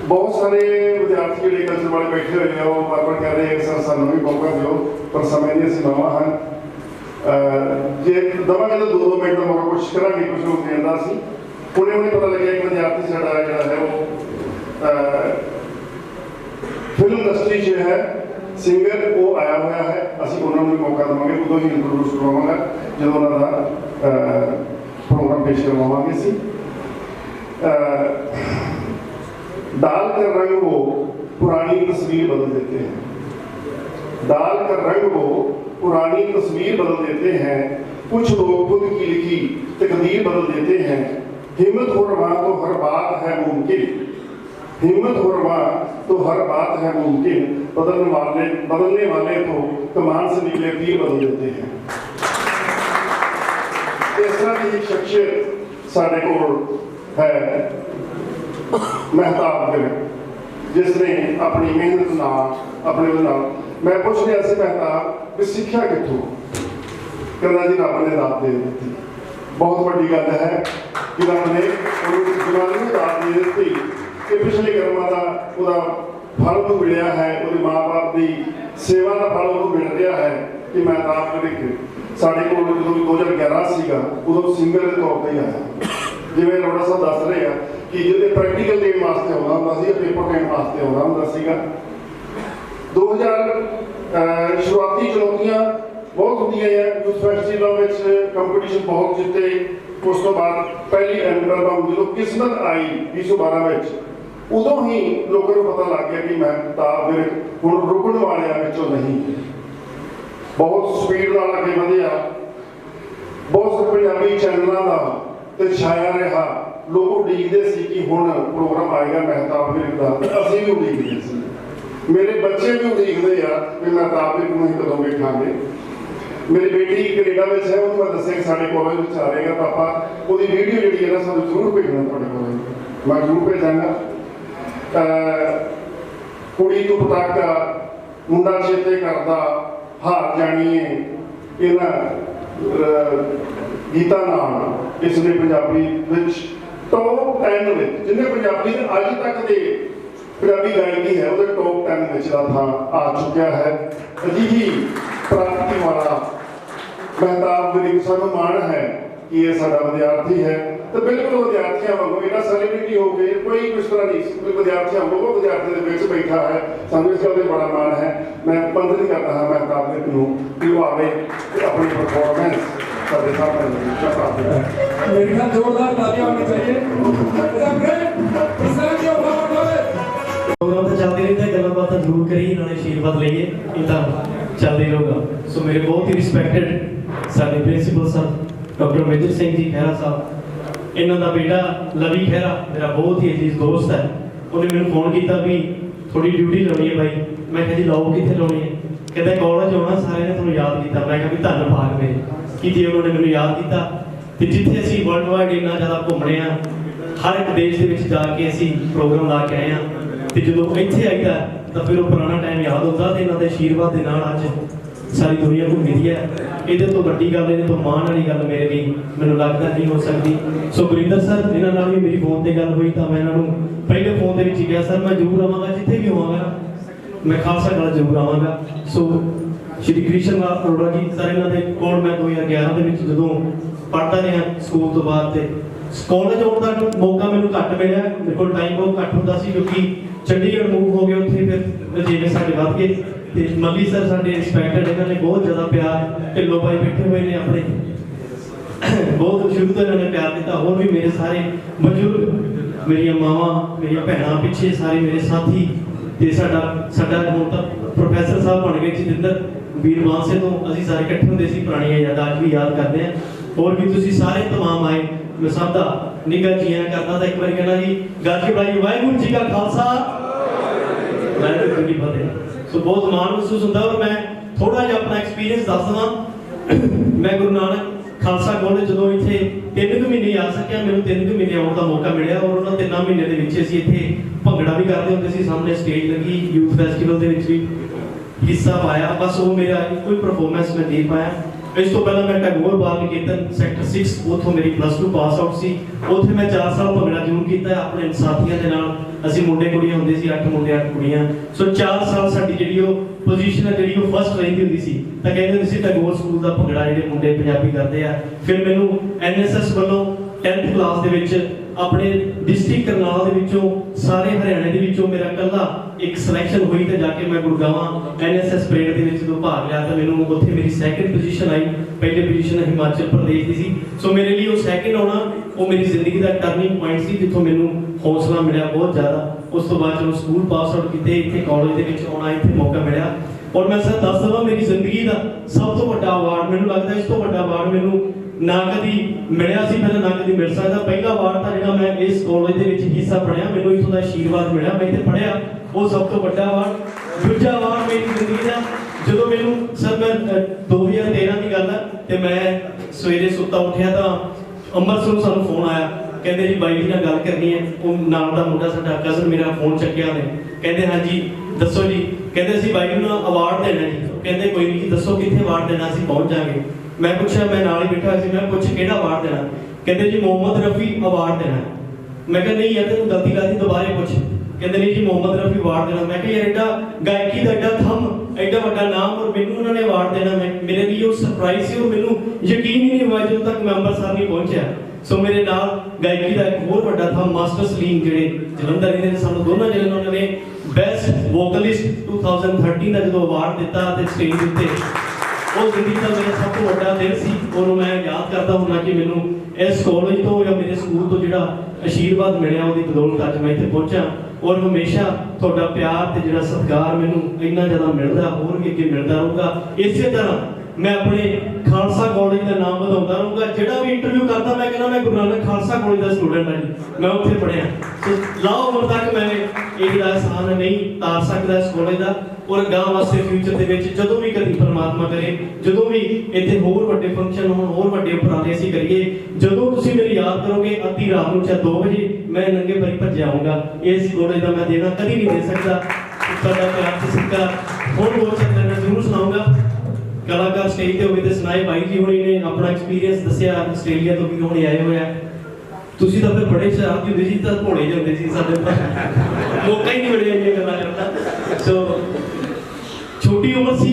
ਬਹੁਤ ਸਾਰੇ ਵਿਦਿਆਰਥੀ ਜਿਹੜੇ ਕਲਚਰ ਵਾਲੇ ਬੈਠੇ ਹੋਏ ਨੇ ਉਹ ਬਾਰ-ਬਾਰ ਕਹਿ ਰਹੇ ਕਿ ਸਰ ਸਾਨੂੰ ਵੀ ਮੌਕਾ ਦਿਓ, ਪਰ ਸਮੇਂ ਦੀਆਂ ਸੀਮਾਵਾਂ ਹਨ। ਜੇ ਦਵਾਂਗੇ ਤਾਂ 2-2 ਮਿੰਟ ਦਾ ਮੌਕਾ ਕੋਸ਼ਿਸ਼ ਕਰਾਂਗੇ ਕੁਝ ਲੋਕ ਦੇਣ ਦਾ। ਅਸੀਂ ਹੁਣੇ ਪਤਾ ਲੱਗਿਆ ਇੱਕ ਵਿਦਿਆਰਥੀ ਸਾਡਾ ਜਿਹੜਾ ਹੈ ਉਹ फिल्म इंडस्ट्री जो है सिंगर वो आया हुआ है। असं उन्होंने भी मौका देंगे, उदों ही इंट्रोड्यूस करवांगा जो उन्होंने प्रोग्राम पेश करवावांगे। सी डाल कर रंग वो पुरानी तस्वीर बदल देते हैं। डाल कर रंग वो पुरानी तस्वीर बदल देते हैं। कुछ लोग खुद की लिखी तकदीर बदल देते हैं। हिम्मत हो रवा तो हर बात है मुमकिन, हिम्मत हो रवा तो हर बात है मुमकिन। बदलने वाले तो कमान से निकले तीर बदल देते हैं। इस तरह की एक शख्सियत साढ़े को है महताब गिल, जिसने अपनी मेहनत नाल अपने नाल मैं पूछ रहा से महताब भी सिक्ख्या कितों कहना जी रब ने दात दे दी। बहुत बड़ी गल है कि रब ने जवानी दात दे दी कि पिछले कर्मां का फल तो मिलया है, वो माँ बाप की सेवा का फल उन्होंने मिल रहा है। ਕਿ ਮਹਿਤਾਬ ਵਿਰਕ ਸਾਡੇ ਕੋਲ ਜਦੋਂ 2011 ਸੀਗਾ ਉਦੋਂ ਸਿੰਗਰ ਦੇ ਤੌਰ ਤੇ ਹੀ ਆਇਆ। ਜਿਵੇਂ ਅਰੋੜਾ ਸਾਹਿਬ ਦੱਸ ਰਹੇ ਆ ਕਿ ਜਿਹਦੇ ਪ੍ਰੈਕਟੀਕਲ ਦੇਣ ਵਾਸਤੇ ਆਉਂਦਾ ਹੁੰਦਾ ਸੀ, ਪੇਪਰ ਦੇਣ ਵਾਸਤੇ ਆਉਂਦਾ ਹੁੰਦਾ ਸੀਗਾ। 2000 ਸ਼ੁਰੂਆਤੀ ਚੁਣੌਤੀਆਂ ਬਹੁਤ ਹੁੰਦੀਆਂ ਹੈ। ਯੂਥ ਫੈਸਟੀਵਲ ਵਿੱਚ ਕੰਪੀਟੀਸ਼ਨ ਬਹੁਤ ਜਿੱਤੇ। ਉਸ ਤੋਂ ਬਾਅਦ ਪਹਿਲੀ ਐਲਬਮ ਜਦੋਂ ਕਿਸਮਤ ਆਈ 2012 ਵਿੱਚ, ਉਦੋਂ ਹੀ ਲੋਕਾਂ ਨੂੰ ਪਤਾ ਲੱਗ ਗਿਆ ਕਿ ਮਹਿਤਾਬ ਵਿਰਕ ਹੁਣ ਰੁਕਣ ਵਾਲਿਆਂ ਵਿੱਚੋਂ ਨਹੀਂ। ਬਹੁਤ ਸਪੀਡ ਨਾਲ ਅੱਗੇ ਵਧਿਆ। ਬਹੁਤ ਪੰਜਾਬੀ ਚੈਨਲਾਂ ਦਾ ਤੇ ਛਾਇਆ ਰਿਹਾ। ਲੋਕ ਉਡੀਕਦੇ ਸੀ ਕਿ ਹੁਣ ਪ੍ਰੋਗਰਾਮ ਆਏਗਾ ਮਹਿਤਾਬ ਵਿਰਕ ਦਾ, ਤੇ ਅਸੀਂ ਵੀ ਉਡੀਕਦੇ ਸੀ। ਮੇਰੇ ਬੱਚੇ ਵੀ ਉਡੀਕਦੇ ਆ ਕਿ ਮਹਿਤਾਬ ਵਿਰਕ ਨੂੰ ਕਦੋਂ ਵੇਖਾਂਗੇ। ਮੇਰੀ ਬੇਟੀ ਕੈਨੇਡਾ ਵਿੱਚ ਹੈ, ਉਹਨੂੰ ਮੈਂ ਦੱਸਿਆ ਕਿ ਸਾਡੇ ਕਾਲਜ ਵਿੱਚ ਆ ਰਹੇਗਾ ਪਾਪਾ, ਉਹਦੀ ਵੀਡੀਓ ਜਿਹੜੀ ਹੈ ਨਾ ਸਾਨੂੰ ਜ਼ਰੂਰ ਭੇਜਣਾ ਤੁਹਾਡੇ ਕੋਲ। ਮੈਂ ਜ਼ਰੂਰ ਭੇਜਾਂਗਾ। ਕੁੜੀ ਤੋਂ ਪਟਾਕਾ, ਮੁੰਡਾ ਚੇਤੇ ਕਰਦਾ, ਹਾਰ ਜਾਣੀਏ, ਇਹਨਾਂ ਗੀਤਾਂ ਨਾਲ ਇਸ ਨੇ ਪੰਜਾਬੀ ਵਿੱਚ ਟੌਪ 10 ਵਿੱਚ, ਜਿਹਨੇ ਪੰਜਾਬੀ ਦੇ ਅੱਜ ਤੱਕ ਦੇ ਪੰਜਾਬੀ ਗਾਇਕੀ ਹੈ ਉਹਦੇ ਟੌਪ 10 ਵਿੱਚ ਦਾ ਥਾਂ ਆ ਚੁੱਕਿਆ ਹੈ। ਅਜਿਹੀ ਪ੍ਰਾਪਤੀ ਵਾਲਾ ਮਹਿਤਾਬ ਵਿਰਕ ਸਾਨੂੰ ਮਾਣ ਹੈ ਕਿ ਇਹ ਸਾਡਾ ਵਿਦਿਆਰਥੀ ਹੈ। ਤੇ ਬਿਲਕੁਲ ਵਿਦਿਆਰਥੀਆਂ ਵਾਂਗੂ ਇਹਨਾਂ ਸੈਲੀਬ੍ਰਿਟੀ ਹੋ ਕੇ ਕੋਈ ਕੁਛ ਤਰ੍ਹਾਂ ਨਹੀਂ, ਵਿਦਿਆਰਥੀਆਂ ਵਾਂਗੂ ਵਿਦਿਆਰਥੀ ਦੇ ਵਿੱਚ ਬੈਠਾ ਹੈ। ਸਾਨੂੰ ਇਸ ਗੱਲ ਦਾ ਬੜਾ ਮਾਣ ਹੈ। ਮੈਂ ਬੰਦ ਕਰਦਾ ਹਾਂ ਮਹਿਤਾਬ ਵਿਰਕ ਨੂੰ ਕਿ ਉਹ ਆਵੇ ਤੇ ਆਪਣੀ ਪਰਫਾਰਮੈਂਸ ਸਾਡੇ ਸਾਹਮਣੇ ਚਕਾਵੇ। मेरे ख्याल जोरदार तालियां होनी चाहिए। प्रोग्राम तो चलते रहता है, गल्लां बातां जरूर करिए, नाले आशीर्वाद लईए, ये तो चलते रहूगा। सो मेरे बहुत ही रिस्पैक्टेड साडे प्रिंसीपल साहब डॉक्टर मेजर सिंह जी खैरा साहब, इन्हां दा बेटा लवी खैरा मेरा बहुत ही अजीज दोस्त है। उन्हें मैंने फोन किया भी थोड़ी ड्यूटी लानी है भाई। मैं कहा जी लाओ, कितने लानी है? कहता कॉलेज आना, सारे ने तुहानूं याद किया। मैं कहा भी धन्न भाग मेरे कि जे उन्होंने मैंने याद किया। तो जिथे असीं वर्ल्ड वाइड इन्ना ज़्यादा घूमने आ, हर एक देश के विच जाके असीं प्रोग्राम ला के आए हैं। तो जो इत्थे आईदा तो फिर वो पुराना टाइम याद होता। तो इन्हां दे आशीर्वाद दे नाल अज सारी दुनिया घूमी दी है। ये तो वड्डी गल, ये तो माण वाली गल मेरे लिए मैनूं लगदा नहीं हो सकती। सो गुरिंदर सर, इन्हां नाल भी मेरी फोन ते गल हुई तो मैं इन्हां नूं पहले फोन दे विच ही कहा सर मैं जरूर आवांगा, जिथे भी होवांगा मैं खालसा कॉलेज जरूर आवांगा। सो श्री कृष्ण अरोड़ा जी सर, इन्हां दे कोल मैं 2011 ਦੇ ਵਿੱਚ ਜਦੋਂ ਪੜ੍ਹਦਾ ਰਿਹਾ ਸਕੂਲ ਤੋਂ ਬਾਅਦ, ਤੇ ਕਾਲਜ ਆਉਣ ਦਾ ਮੌਕਾ ਮੈਨੂੰ ਘੱਟ ਮਿਲਿਆ। ਮੇਰੇ ਕੋਲ ਟਾਈਮ ਬਹੁਤ ਘੱਟ ਹੁੰਦਾ ਸੀ ਕਿਉਂਕਿ ਚੰਡੀਗੜ੍ਹ ਮੂਵ ਹੋ ਗਏ, ਉੱਥੇ ਫਿਰ ਜਿਵੇਂ ਸਾਡੇ ਵੱਧ ਗਏ। ਤੇ ਮੱਲੀ ਸਰ ਸਾਡੇ ਰਿਸਪੈਕਟਡ, ਇਹਨਾਂ ਨੇ ਬਹੁਤ ਜ਼ਿਆਦਾ ਪਿਆਰ, ਢਿੱਲੋਂ ਬਾਈ ਬੈਠੇ ਹੋਏ ਨੇ ਆਪਣੇ, ਬਹੁਤ ਸ਼ੁਰੂ ਤੋਂ ਇਹਨਾਂ ਨੇ ਪਿਆਰ ਦਿੱਤਾ। ਹੋਰ ਵੀ ਮੇਰੇ ਸਾਰੇ ਬਜ਼ੁਰਗ, ਮੇਰੀਆਂ ਮਾਵਾਂ, ਮੇਰੀਆਂ ਭੈਣਾਂ, ਪਿੱਛੇ ਸਾਰੇ ਮੇਰੇ ਸਾਥੀ, ਤੇ ਸਾਡਾ ਹੁਣ ਤਾਂ ਪ੍ਰੋਫੈਸਰ ਸਾਹਿਬ ਬਣ ਗਏ ਜਤਿੰਦਰ ਵੀਰ ਮਾਨਸੇ ਤੋਂ। ਅਸੀਂ ਸਾਰੇ ਇਕੱਠੇ ਹੁੰਦੇ ਸੀ, ਪੁਰਾਣੀਆਂ ਯਾਦਾਂ ਅੱਜ ਵੀ ਯਾਦ ਕਰਦੇ ਹਾਂ। ਹੋਰ ਵੀ ਤੁਸੀਂ ਸਾਰੇ ਤਮਾਮ ਆਏ, मैं सब का निगा जिया करता था। एक बार कहना जी गल के बड़ाई वाहिगुरू जी का खालसा वाहिगुरू जी की फतेह। सो बहुत मान महसूस होता। और मैं थोड़ा जिहा अपना एक्सपीरियंस दस दवां। मैं गुरु नानक खालसा कॉलेज जो इत्थे 3 महीने आ सकिया, मैनूं 3 महीने आउण दा मौका मिलिया। और उन्हां 3 महीने दे विच असीं इत्थे भंगड़ा भी करदे हुंदे सी, सामने स्टेज लगी, यूथ फैसटिवल दे विच भी हिस्सा पाया। बस वो मेरा कोई परफॉर्मेंस मैं दे पाया। इस तो पहले मैं टैगोर बाल निकेतन सैक्टर 6 उतों मेरी +2 पास आउट सी। उत्थे मैं 4 साल भंगड़ा जरूर किया अपने साथियों के नाल। असीं मुंडे कुड़ियां हुंदे सी, 8 मुंडे 8 कुड़ियां। सो 4 साल साडी जिहड़ी ओ पोजीशन है जिहड़ी ओ फर्स्ट रहिंदी हुंदी सी। तां कहंदे हुंदे सी टैगोर स्कूल दा भंगड़ा जिहड़े मुंडे पंजाबी करदे आ। फिर मैनूं NSS वालों 10th क्लास दे विच अपने डिस्ट्रिक्ट करनाल दे विचों सारे हरियाणे दे विचों मेरा कल्ला एक सिलेक्शन हुई। तो जाके मैं गुड़गावां NSS परेड दे विच जो भाग लिया तो मैनूं उत्थे मेरी सैकंड पोजीशन आई। पहले पोजीशन हिमाचल प्रदेश दी सी। सो मेरे लिए वो सैकंड आना वो मेरी जिंदगी का टर्निंग पॉइंट सी, जिथों मैनूं हौसला मिला बहुत ज़्यादा। उस तो बाद चलो स्कूल पास आउट किए, इत्थे कॉलेज दे विच आउणा, इत्थे मौका मिला। और मैं सर दस दवां मेरी जिंदगी का सब तो वड्डा अवार्ड मैनूं लगदा इस तो वड्डा अवार्ड मैनूं ना कभी मिलिया सी, मैं ना कभी मिल सकता। पहला अवार्ड था जिहड़ा मैं इस कॉलेज दे विच हिस्सा पढ़िया, मैनूं इत्थों दा आशीर्वाद मिलिया, मैं इत्थे पढ़िया, वो सब तो वड्डा अवार्ड। दूजा अवार्ड मेरी जिंदगी का जो मैनूं सर मैं 2013 की गल है तो मैं सवेरे सुत्ता उठिया तो अंमृतसरों सानूं फोन आया, कहते जी बाई जी नाल गल करनी है। वो नाल दा मुंडा साडा कजन मेरा फोन चुक्या ने, कहते हाँ जी दसो जी, कहते असीं बाई नूं अवार्ड देना जी। कहते कोई नहीं दसो कित्थे अवार्ड देना, असीं पहुंच जाएंगे। मैं पूछा, मैं नाल ही बैठा सी, मैं पूछ किहड़ा अवार्ड देना? कहते जी मोहम्मद रफी अवार्ड देना। मैं कहा नहीं यार तैनूं गलती करदी, दोबारे पूछ। ਕਹਿੰਦੇ ਨੇ ਜੀ ਮੁਹੰਮਦ ਰਫੀ ਅਵਾਰਡ ਦੇਣਾ। ਮੈਂ ਕਿਹਾ ਯਾਰ ਐਡਾ ਗਾਇਕੀ ਦਾ ਐਡਾ ਥੰਮ, ਐਡਾ ਵੱਡਾ ਨਾਮ, ਔਰ ਮੈਨੂੰ ਉਹਨਾਂ ਨੇ ਅਵਾਰਡ ਦੇਣਾ। ਮੇਰੇ ਲਈ ਉਹ ਸਰਪ੍ਰਾਈਜ਼ ਸੀ, ਔਰ ਮੈਨੂੰ ਯਕੀਨ ਹੀ ਨਹੀਂ ਹੋਇਆ ਜਦੋਂ ਤੱਕ ਮੈਂ ਅੰਮ੍ਰਿਤਸਰ ਨਹੀਂ ਪਹੁੰਚਿਆ। ਸੋ ਮੇਰੇ ਨਾਲ ਗਾਇਕੀ ਦਾ ਇੱਕ ਹੋਰ ਵੱਡਾ ਥੰਮ ਮਾਸਟਰ ਸਲੀਮ, ਜਿਹੜੇ ਜਲੰਧਰ ਰਹਿੰਦੇ ਨੇ, ਸਾਨੂੰ ਦੋਨਾਂ ਜਣੇ ਉਹਨਾਂ ਨੇ ਬੈਸਟ ਵੋਕਲਿਸਟ 2013 ਦਾ ਜਦੋਂ ਅਵਾਰਡ ਦਿੱਤਾ ਤੇ ਸਟੇਜ ਉੱਤੇ, ਉਹ ਜ਼ਿੰਦਗੀ ਦਾ ਮੇਰਾ ਸਭ ਤੋਂ ਵੱਡਾ ਦਿਨ ਸੀ। ਔਰ ਮੈਂ ਯਾਦ ਕਰਦਾ ਹੁੰਦਾ ਕਿ ਮੈਨੂੰ ਇਸ ਕਾਲਜ ਤੋਂ ਜਾਂ ਮੇਰੇ ਸਕੂਲ ਤੋਂ ਜਿਹੜਾ ਆਸ਼ੀਰਵਾਦ ਮਿਲਿਆ, ਉਹਦੀ ਬਦੌਲਤ ਅੱਜ ਮੈਂ ਇੱਥੇ ਪਹੁੰਚਾ। ਔਰ ਹਮੇਸ਼ਾ ਤੁਹਾਡਾ ਪਿਆਰ ਤੇ ਜਿਹੜਾ ਸਤਿਕਾਰ ਮੈਨੂੰ ਇੰਨਾ ਜ਼ਿਆਦਾ ਮਿਲਦਾ, ਹੋਰ ਵੀ ਅੱਗੇ ਮਿਲਦਾ ਰਹੂਗਾ। ਇਸੇ ਤਰ੍ਹਾਂ ਮੈਂ ਆਪਣੇ ਖਾਲਸਾ ਕਾਲਜ ਦਾ ਨਾਮ ਵਧਾਉਂਦਾ ਰਹੂੰਗਾ। ਜਿਹੜਾ ਵੀ ਇੰਟਰਵਿਊ ਕਰਦਾ ਮੈਂ ਕਹਿੰਦਾ ਮੈਂ ਗੁਰੂ ਨਾਨਕ ਖਾਲਸਾ ਕਾਲਜ ਦਾ ਸਟੂਡੈਂਟ ਹਾਂ ਜੀ, ਮੈਂ ਉੱਥੇ ਪੜ੍ਹਿਆ। ਸੋ ਲਾਓ ਉਮਰ ਤੱਕ ਮੈਂ ਇਹ ਜਿਹੜਾ ਅਹਿਸਾਨ ਨਹੀਂ ਤਾਰ ਸਕਦਾ ਇਸ ਕਾਲਜ ਦਾ। ਔਰ ਗਾਂ ਵਾਸਤੇ ਫਿਊਚਰ ਦੇ ਵਿੱਚ ਜਦੋਂ ਵੀ ਕਦੀ ਪਰਮਾਤਮਾ ਕਰੇ, ਜਦੋਂ ਵੀ ਇੱਥੇ ਹੋਰ ਵੱਡੇ ਫੰਕਸ਼ਨ ਹੋਣ, ਹੋਰ ਵੱਡੇ ਉਪਰਾਲੇ ਅਸੀਂ ਕਰੀਏ, ਜਦੋਂ ਤੁਸੀਂ ਮੇਰੀ ਯਾਦ ਕਰੋਗੇ ਅੱਧੀ ਰਾਤ ਨੂੰ ਚਾਹੇ 2 ਵਜੇ, ਮੈਂ ਨੰਗੇ ਪੈਰੀ ਭੱਜਿਆ ਆਊਂਗਾ। ਇਸ ਕਾਲਜ ਦਾ ਮੈਂ ਦੇਣਾ ਕਦੀ ਨਹੀਂ ਦੇ ਸਕਦਾ। ਤੁਹਾਡਾ ਪਿਆਰ ਤੇ ਸਤਿਕਾਰ ਹੋਰ ਬਹੁਤ ਚੰਗਾ ਮੈਂ ਜ਼ਰੂਰ ਸੁਣਾਊਂਗਾ। ਕਲਾਕਾਰ ਸਟੇਜ ਤੇ ਹੋਵੇ ਤੇ ਸੁਣਾਏ ਬਾਈ ਜੀ ਹੋਣੀ ਨੇ ਆਪਣਾ ਐਕਸਪੀਰੀਅੰਸ ਦੱਸਿਆ, ਆਸਟ੍ਰੇਲੀਆ ਤੋਂ ਵੀ ਹੋਣੇ ਆਏ ਹੋਏ ਆ। ਤੁਸੀਂ ਤਾਂ ਫਿਰ ਬੜੇ ਸ਼ਰਾਰਤੀ ਹੁੰਦੇ ਸੀ, ਤਾਂ ਭੋਲੇ ਜਾਂਦੇ ਸੀ, ਸਾਡੇ ਮੌਕਾ ਹੀ ਨਹੀਂ ਮਿਲਿਆ ਇੰਨੀਆਂ ਗੱਲਾਂ ਕਰਨ ਦਾ। ਸੋ ਛੋਟੀ ਉਮਰ ਸੀ,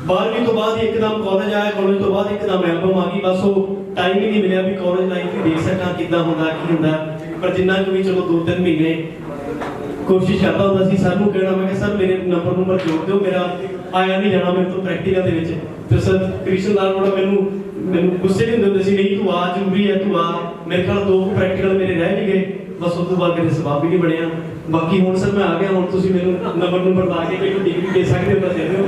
12ਵੀਂ ਤੋਂ ਬਾਅਦ ਇੱਕਦਮ ਕਾਲਜ ਆਇਆ, ਕਾਲਜ ਤੋਂ ਬਾਅਦ ਇੱਕਦਮ ਐਲਬਮ ਆ ਗਈ। ਬਸ ਉਹ ਟਾਈਮ ਹੀ ਨਹੀਂ ਮਿਲਿਆ ਵੀ ਕਾਲਜ ਲਾਈਫ ਵੀ ਦੇਖ ਸਕਾਂ ਕਿੱਦਾਂ ਹੁੰਦਾ, ਕੀ ਹੁੰਦਾ। ਪਰ ਜਿੰਨਾ ਕੁ ਵੀ ਚਲੋ 2-3 ਮਹੀਨੇ ਕੋਸ਼ਿਸ਼ ਕਰਦਾ ਹੁੰਦਾ ਸੀ। ਸਰ ਨੂੰ ਕਹਿਣਾ, ਮੈਂ ਕਿਹਾ ਸਰ ਮੇਰੇ ਨੰਬਰ ਜੋੜ ਦਿਓ, ਮੇਰਾ ਆਇਆ ਨਹੀਂ ਜਾਣਾ ਮੇਰੇ ਤੋਂ ਪ੍ਰੈਕਟੀਕਲ ਦੇ ਵਿੱਚ। ਤੇ ਸਰ ਕ੍ਰਿਸ਼ਨ ਲਾਲ ਥੋੜਾ ਮੈਨੂੰ ਗੁੱਸੇ ਨਹੀਂ ਹੁੰਦੇ ਸੀ, ਨਹੀਂ ਤੂੰ ਆ, ਜ਼ਰੂਰੀ ਹੈ ਤੂੰ ਆ। ਮੇਰੇ ਖਿਆਲ 2 ਪ੍ਰੈਕਟੀਕਲ ਮੇਰੇ ਰਹਿ ਵੀ ਗਏ, ਬਸ ਉਸ ਤੋਂ ਬਾਅਦ ਕਦੇ ਸਵਾਬ ਵੀ ਨਹੀਂ ਬਣਿਆ। ਬਾਕੀ ਹੁਣ ਸਰ ਮੈਂ ਆ ਗਿਆ, ਹੁਣ ਤੁਸੀਂ ਮੈਨੂੰ ਨੰਬਰ ਲਾ ਕੇ ਕੋਈ ਡਿਗਰੀ ਦੇ ਸਕਦੇ ਹੋ ਤਾਂ ਦੇ ਦਿਓ।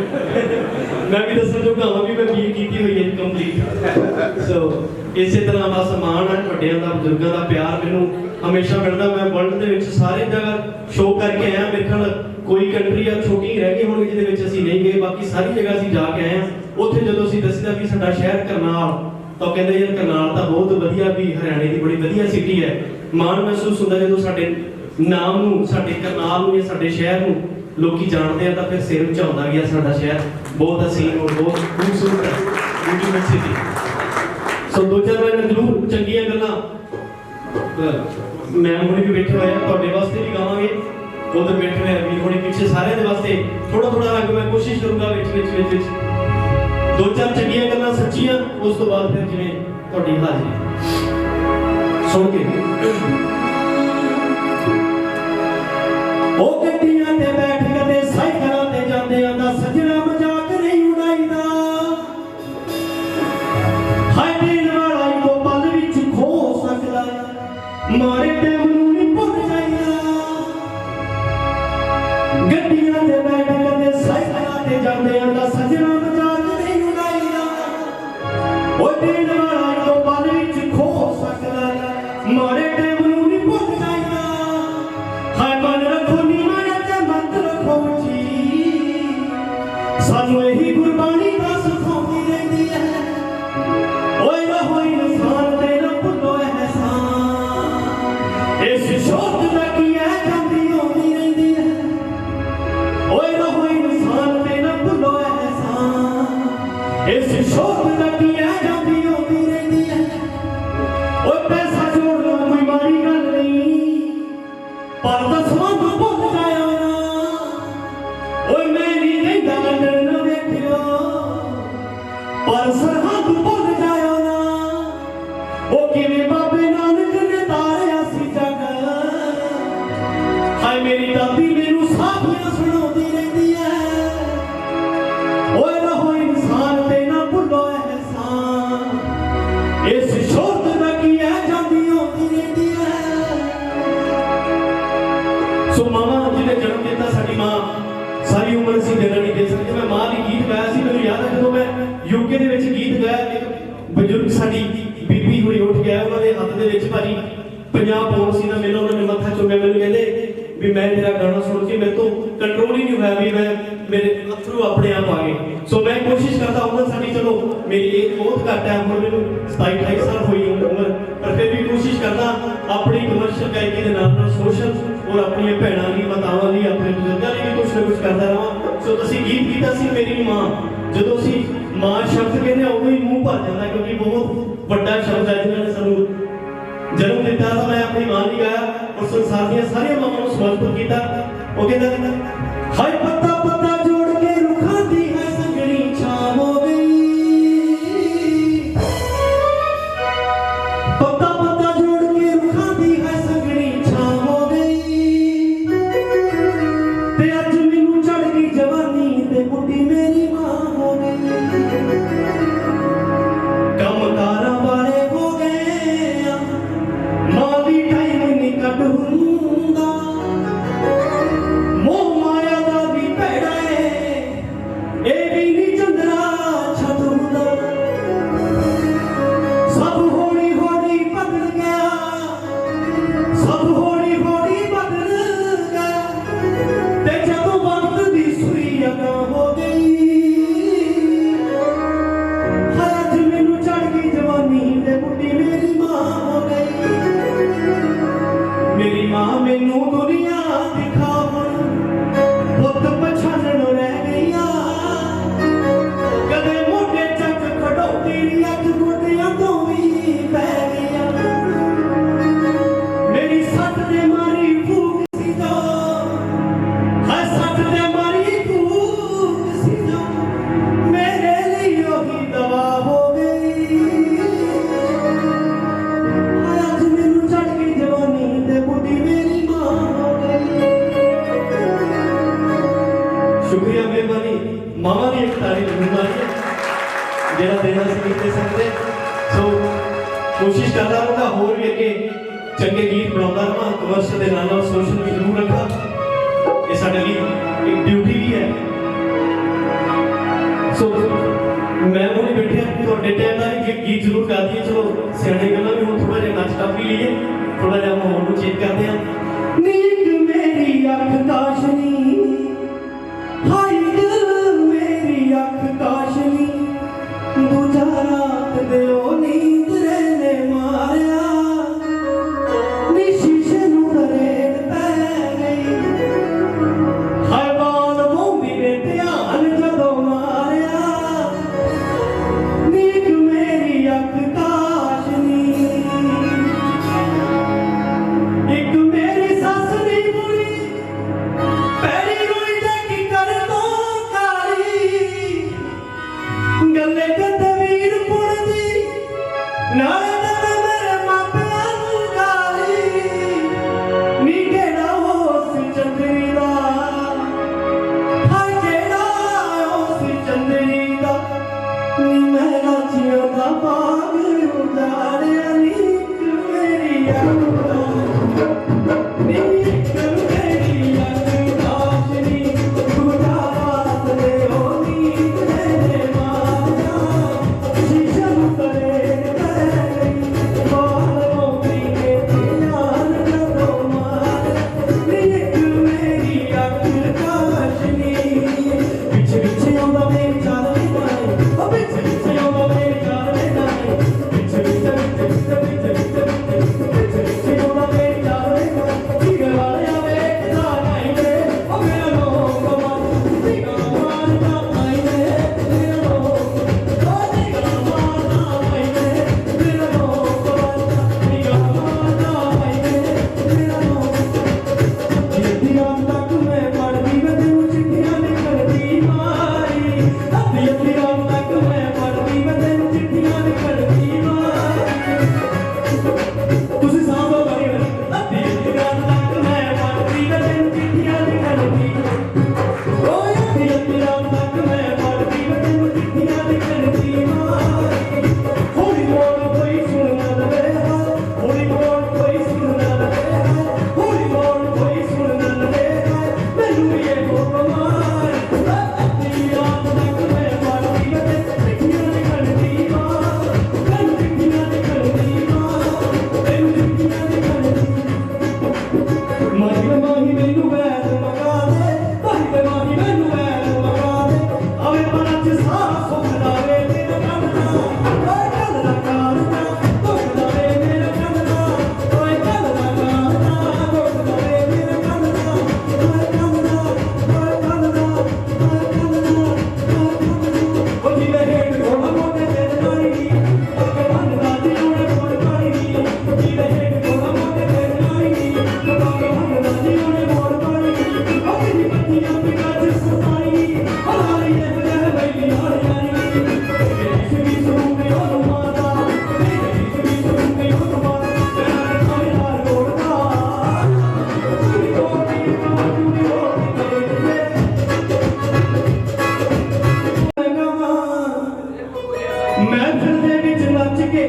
ਮੈਂ ਵੀ ਦੱਸਣ ਜੋਗਾ ਹਾਂ ਵੀ ਮੈਂ BA ਕੀਤੀ ਹੋਈ ਹੈ ਕੰਪਲੀਟ। ਸੋ ਇਸੇ ਤਰ੍ਹਾਂ ਬਸ ਮਾਣ ਹੈ ਵੱਡਿਆਂ ਦਾ, ਬਜ਼ੁਰਗਾਂ ਦਾ ਪਿਆਰ ਮੈਨੂੰ ਹਮੇਸ਼ਾ ਮਿਲਦਾ। ਮੈਂ ਵਰਲਡ ਦੇ ਵਿੱਚ ਸਾਰੇ ਜਗ੍ਹਾ ਸ਼ੋਅ ਕਰਕੇ ਆਇਆ। ਮੇਰੇ ਖਿਆਲ ਕੋਈ ਕੰਟਰੀ ਆ ਛੋਟੀ ਹੀ ਰਹਿ ਗਈ ਹੋਣੀ ਜਿਹਦੇ ਵਿੱਚ ਅਸੀਂ ਨਹੀਂ ਗਏ, ਬਾਕੀ ਸਾਰੀ ਜਗ੍ਹਾ ਅਸੀਂ ਜਾ ਕੇ ਆਏ ਹਾਂ। ਉੱਥੇ ਜਦੋਂ ਅਸੀਂ ਦੱਸਿਆ ਵੀ ਸਾਡਾ ਸ਼ਹਿਰ ਕਰਨਾਲ, ਤਾਂ ਕਹਿੰਦੇ ਯਾਰ ਕਰਨਾਲ ਤਾਂ ਬਹੁਤ ਵਧੀਆ, ਵੀ ਹਰਿਆਣੇ ਦੀ ਬੜੀ ਵਧੀਆ ਸਿਟੀ ਹੈ। ਮਾਣ ਮਹਿਸੂਸ ਹੁੰਦਾ ਜਦੋਂ ਸਾਡੇ ਨਾਮ ਨੂੰ, ਸਾਡੇ ਕਰਨਾਲ ਨੂੰ ਜਾਂ ਸਾਡੇ ਸ਼ਹਿਰ ਨੂੰ ਲੋਕੀ ਜਾਣਦੇ ਆ, ਤਾਂ ਫਿਰ ਸਿਰ ਉੱਚਾ ਹੁੰਦਾ ਗਿਆ ਸਾਡਾ ਸ਼ਹਿਰ ਬਹੁਤ ਹਸੀਨ ਔਰ ਬਹੁਤ ਖੂਬਸੂਰਤ ਹੈ, ਬਿਊਟੀਫੁਲ ਸਿਟੀ। ਸੋ 2-4 ਮੈਂ ਜ਼ਰੂਰ ਚੰਗੀਆਂ ਗੱਲਾਂ ਮੈਂ ਹੁਣੇ ਵੀ ਬੈਠੇ ਹੋਏ ਆ, ਤੁਹਾਡੇ ਵਾਸਤੇ ਵੀ ਗਾਵਾਂਗੇ। ਉਧਰ ਬੈਠੇ ਹੋਏ ਵੀਰ ਹੋਣੀ ਪਿੱਛੇ, ਸਾਰਿਆਂ ਦੇ ਵਾਸਤੇ ਥੋੜਾ ਰੰਗ ਮੈਂ ਕੋਸ਼ਿਸ਼ ਕਰੂੰਗਾ ਵਿੱਚ 2-4 ਚੰਗੀਆਂ ਗੱਲਾਂ ਸੱਚੀਆਂ, ਉਸ ਤੋਂ ਬਾਅਦ ਫਿਰ ਜਿਵੇਂ ਤੁਹਾਡੀ ਹਾਜ਼ਰੀ ਸੁਣ ਕੇ। ਉਹ ਗੱਡੀਆਂ ਤੇ ਬੈਠ ਕਦੇ ਸਾਈਕਲਾਂ ਤੇ ਜਾਂਦੇ ਆਂਦਾ ਸੱਜਣਾ ਮਜ਼ਾਕ ਨਹੀਂ ਉਡਾਈਦਾ। ਹਾਏ ਦੇਣ ਵਾਲਾ ਇੱਕੋ ਪਲ ਵਿੱਚ ਖੋ ਸਕਦਾ, ਮਾਰੇ ਟਾਈਮ ਨੂੰ ਨਹੀਂ ਭੁੱਲ ਜਾਈਦਾ। ਗੱਡੀਆਂ ਤੇ ਬੈਠ ਕਦੇ ਸਾਈਕਲਾਂ ਤੇ ਜਾਂਦੇ ਆਂਦਾ ਸੱਜਣਾ ਮਜ਼ਾਕ ਨਹੀਂ ਉਡਾਈਦਾ। ਉਹ ਦੇਣ ਵਾਲਾ ਇੱਕੋ ਪਲ ਵਿੱਚ ਖੋ ਸਕਦਾ, ਮਾਰੇ ਟਾਈਮ ਨੂੰ ਨਹੀਂ ਭੁੱਲ ਜਾਈਦਾ। ਹਾਏ ਮਨ ਰੱਖੋ ਨੀਵਾਂ ਤੇ ਮਤ ਰੱਖੋ ਉੱਚੀ, ਸਾਨੂੰ ਇਹੀ ਗੁਰਬਾਣੀ ਦਾ ਸਿਖਾਉਂਦੀ ਰਹਿੰਦੀ ਹੈ। ਓਏ ਰਹੋ ਇਨਸਾਨ ਤੇ ਨਾ ਭੁੱਲੋ ਅਹਿਸਾਨ, ਇਸ ਸ਼ੋਧ ਦਾ ਕੀ ਹੈ ਜਾਂਦੀ ਆਉਂਦੀ ਰਹਿੰਦੀ ਹੈ। ਓਏ ਰਹੋ ਇਨਸਾਨ ਤੇ ਨਾ ਭੁੱਲੋ ਅਹਿਸਾਨ, ਇਸ ਸ਼ੋਧ ਦਾ ਕੀ ਹੈ ਜਾਂਦੀ ਆਉਂਦੀ ਰਹਿੰਦੀ ਹੈ। ਓਏ ਪੈਸਾ ਜੋੜਨਾ ਕੋਈ ਮਾੜੀ ਗੱਲ ਨਹੀਂ, ਪਰ ਦਸਵਾਂ ਤੋਂ ਭੁੱਲ ਜਾਇਆ ਨਾ। ਓਏ ਮੈਂ ਨਹੀਂ ਕਹਿੰਦਾ ਲੰਡਨ ਨਾ ਵੇਖਿਓ, ਪਰ ਸਰਹੱਦ ਭੁੱਲ ਜਾਇਆ ਨਾ। ਉਹ ਕਿਵੇਂ ਬਾਬੇ ਨਾਨਕ ਨੇ ਤਾਰਿਆ ਸੀ ਜੱਗ, ਹਾਏ ਮੇਰੀ ਦਾਦੀ ਮੈਨੂੰ ਸਾਖੀਆਂ ਸੁਣਾਉਂਦੀ ਰਹਿੰਦੀ ਹੈ। ਓਏ ਰਹੋ ਇਨਸਾਨ ਤੇ ਨਾ ਭੁੱਲੋ ਅਹਿਸਾਨ, ਇਸ ਸ਼ੋਧ ਦਾ ਕੀ ਹੈ ਜਾਂਦੀ ਆਉਂਦੀ ਰਹਿੰਦੀ ਹੈ। ਸੋ ਮਾਵਾਂ ਜਿਹਨੇ ਜਨਮ ਦਿੱਤਾ, ਸਾਡੀ ਮਾਂ ਸਾਰੀ ਉਮਰ ਅਸੀਂ ਦੇਣਾ ਨਹੀਂ ਦੇ ਸਕਦੇ। ਮੈਂ ਮਾਂ ਦੀ ਗੀਤ ਗਾਇਆ ਸੀ, ਮੈਨੂੰ ਯਾਦ ਹੈ ਜਦੋਂ ਮੈਂ UK ਦੇ ਵਿੱਚ ਗੀਤ ਗਾਇਆ, ਇੱਕ ਬਜ਼ੁਰਗ ਸਾਡੀ ਬੀਬੀ ਹੋਈ ਉੱਠ ਗਿਆ, ਉਹਨਾਂ ਦੇ ਹੱਥ ਦੇ ਵਿੱਚ ਭਾਰੀ ਪੰਜਾਬ ਪਾਉਣ ਸੀ ਨਾ, ਮੈਨੂੰ ਉਹਨਾਂ ਨੇ ਮੱਥਾ ਚੁੰਮਿਆ। ਮੈਨੂੰ ਕਹਿੰਦੇ ਵੀ ਮੈਂ ਤੇਰਾ ਗਾਣਾ ਸੁਣ ਕੇ ਮੇਰੇ ਤੋਂ ਕੰਟਰੋਲ ਹੀ ਨਹੀਂ ਹੋਇਆ, ਵੀ ਮੈਂ ਮੇਰੇ ਅਥਰੂ ਆਪਣੇ ਆਪ ਆ ਗਏ। ਸੋ ਮੈਂ ਕੋਸ਼ਿਸ਼ ਕਰਦਾ ਹੁੰਦਾ, ਸਾਡੀ ਚਲੋ ਮੇਰੀ ਏਜ ਬਹੁਤ ਘੱਟ ਹੈ, ਹੁਣ ਮੈਨੂੰ 27-28 ਸਾਲ ਹੋਈ ਉਮਰ, ਪਰ ਫਿਰ ਵੀ ਕੋਸ਼ਿਸ਼ ਕਰਦਾ ਆਪਣੀ ਕਮਰਸ਼ੀਅਲ ਗਾਇਕੀ ਦੇ ਨਾਲ ਸੋਸ਼ਲ ਔਰ ਆਪਣੀਆਂ ਭੈਣਾਂ ਲਈ, ਮਾਤਾਵਾਂ ਲਈ, ਆਪਣੇ ਬਜ਼ੁਰਗਾਂ ਲਈ ਵੀ ਕੁਛ ਨਾ ਕੁਛ ਕਰਦਾ ਰਹਾਂ। ਸੋ ਤੁਸੀਂ ਗੀਤ ਕੀਤਾ ਸੀ ਮੇਰੀ ਮਾਂ, ਜਦੋਂ ਅਸੀਂ ਮਾਂ ਸ਼ਬਦ ਕਹਿੰਦੇ ਉਦੋਂ ਹੀ ਮੂੰਹ ਭਰ ਜਾਂਦਾ, ਕਿਉਂਕਿ ਬਹੁਤ ਵੱਡਾ ਸ਼ਬਦ ਹੈ ਜਿਹਨਾਂ ਨੇ ਸਾਨੂੰ ਜਨਮ ਦਿੱਤਾ। ਤਾਂ ਮੈਂ ਆਪਣੀ ਮਾਂ ਲਈ ਗਾਇਆ, ਉਸ ਸੰਸਾਰ ਦੀਆਂ ਸਾਰੀਆਂ ਮਾਵਾਂ ਨੂੰ ਸਮਰਪਿਤ ਕੀਤਾ। ਉਹ ਕਹਿੰਦਾ ਹਾਏ ਪੱਤਾ ਪੱਤਾ ਜੋੜ ਕੇ ਰੁੱਖਾਂ ਦੀ ਹੈ ਸੰਘਣੀ ਛਾਂ ਹੋ ਗਈ, ਪੱਤਾ ਪੱਤਾ ਜੋੜ ਕੇ ਰੁੱਖਾਂ ਦੀ ਹੈ ਸੰਘਣੀ ਛਾਂ ਹੋ ਗਈ, ਤੇ ਅੱਜ ਮੈਨੂੰ ਚੜ ਗਈ ਜਵਾਨੀ ਤੇ ਬੁੱਢੀ ਮੇਰੀ ਮਾਂ ਹੋ ਗਈ। ਕੰਮਕਾਰਾਂ ਵਾਲੇ ਹੋ ਗਏ ਆ, ਮਾਂ ਦੀ ਟਾਈਮ ਨਹੀਂ ਕੱਢ ਹੁੰਦਾ, ਮੋਹ ਮਾਇਆ ਦਾ ਵੀ ਭੈੜਾ ਏ, ਇਹ ਵੀ ਨਹੀਂ ਚੰਦਰਾ ਛੱਡ ਹੁੰਦਾ। ਸਭ ਹੌਲੀ ਹੌਲੀ ਬਦਲ ਗਿਆ, ਸਭ ਹੌਲੀ ਹੌਲੀ ਬਦਲ ਗਿਆ, ਤੇ ਜਦੋਂ ਵਕਤ ਦੀ ਸੂਈ ਅਗਾ ਹੋ ਗਈ, ਹਾਏ ਅੱਜ ਮੈਨੂੰ ਚੜ ਗਈ ਜਵਾਨੀ ਤੇ ਬੁੱਢੀ ਮੇਰੀ ਮਾਂ ਹੋ ਗਈ। ਮੇਰੀ ਮਾਂ ਮੈਨੂੰ ਦੁਨੀਆ ਦਿਖਾਵਣ ਪੁੱਤ ਪਛਾਣਨ ਰਹਿ ਗਈਆਂ, ਕਦੇ ਮੋਢੇ ਚੱਕ ਖੜਾਉਂਦੀ ਅੱਜ ਗੋਡਿਆਂ ਤੋਂ ਵੀ ਪੈ ਗਈਆਂ। ਮੇਰੀ ਸੱਟ ਦੇ ਮਾਰੀ ਫੂਕ ਸੀ ਜੋ, ਹਾਏ ਸੱਟ ਦੇ ਮਾਰੀ ਫੂਕ ਸੀ ਜੋ, ਮੇਰੇ ਲਈ ਉਹੀ ਦਵਾ ਹੋ ਗਈ। ਹਾਏ ਅੱਜ ਮੈਨੂੰ ਚੜ ਗਈ ਜਵਾਨੀ ਤੇ ਬੁੱਢੀ ਮੇਰੀ ਮਾਂ ਹੋ ਗਈ। ਸ਼ੁਕਰੀਆ ਮਿਹਰਬਾਨੀ ਮਾਵਾਂ ਦੀ ਇੱਕ ਤਾਰੀਫ ਜ਼ਰੂਰ ਹੈ ਜਿਹੜਾ ਦੇਣਾ ਸੀ ਨਹੀਂ ਦੇ ਸਕਦੇ। ਸੋ ਕੋਸ਼ਿਸ਼ ਕਰਦਾ ਰਹਾਂਗਾ ਹੋਰ ਵੀ ਅੱਗੇ ਚੰਗੇ ਗੀਤ ਬਣਾਉਂਦਾ ਰਹਾਂ, ਕਮਰਸ਼ਲ ਦੇ ਨਾਲ ਨਾਲ ਸੋਸ਼ਲ ਵੀ ਜ਼ਰੂਰ ਰੱਖਾਂ, ਇਹ ਸਾਡੇ ਲਈ ਇੱਕ ਡਿਊਟੀ ਵੀ ਹੈ। ਸੋ ਮੈਂ ਹੁਣੇ ਬੈਠਿਆ ਤੁਹਾਡੇ ਟਾਈਮ ਦਾ ਵੀ ਗੀਤ ਜ਼ਰੂਰ ਗਾ ਦਈਏ। ਚਲੋ ਸਿਆਣੇ ਗੱਲਾਂ ਵੀ ਹੁਣ ਥੋੜਾ ਜਿਹਾ ਨੱਚ ਟੱਪ ਵੀ ਲਈਏ, ਥੋੜਾ ਜਿਹਾ ਮਾਹੌਲ ਨੂੰ ਚੇਂਜ ਕਰਦੇ ਹਾਂ। ਨੀਕ ਮੇਰੀ ਅੱਖ ਕਾਸ਼ਨੀ, ਹਾਏ ਦਿਲ ਮੇਰੀ ਅੱਖ ਕਾਸ਼ਨੀ, ਦੂਜਾ ਰਾਤ ਦੇ ਉਹ ਨੀਂਦ ਰਹਿਨੇ ਮਾਰਿਆ, ਨੀ ਸ਼ੀਸ਼ੇ ਨੂੰ ਦਰੇੜ ਪੈ ਗਈ, ਹਾਏ ਬਾਲ ਮੋਹੀ ਨੇ ਧਿਆਨ ਜਦੋਂ ਮਾਰਿਆ, ਨੀਕ ਮੇਰੀ ਅੱਖ ਕਾਸ਼ਨੀ। ਇੱਕ ਮੇਰੀ ਸੱਸ ਦੀ ਕੁੜੀ ਪੈਰੀ ਰੋਈ ਦੇ ਕੀ ਕਰ ਦੋ ਕਾਲੀ, ਗੱਲੇ ਗੱਦੇ ਵੀਰ ਪੁੱੜਦੀ ਨਾਲੇ ਦੇਵੇ ਮੇਰੇ ਮਾਪਿਆਂ ਨੂੰ ਗਾਲੀ, ਨੀ ਕਿਹੜਾ ਉਹ ਸੀ ਚੰਦਰੀ ਦਾ, ਹਾਏ ਕਿਹੜਾ ਉਹ ਸੀ ਚੰਦਰੀ ਦਾ, ਨੀ ਮੈਂ ਰਾਜੀਆਂ ਦਾ ਬਾਗ ਉਜਾੜਿਆ, ਨੀਕ ਮੇਰੀ ਅੱਖ ਨੀਕ ਮੇਰੀ ਅੱਖ ਕਾਸ਼ਨੀ, ਦੂਜਾ ਰਾਤ ਦੇ ਉਹ ਨੀਂਦ ਰਹਿਨੇ ਮਾਰਿਆ, ਸ਼ੀਸ਼ੇ ਨੂੰ ਦਰੇੜ ਪੈ ਗਈ,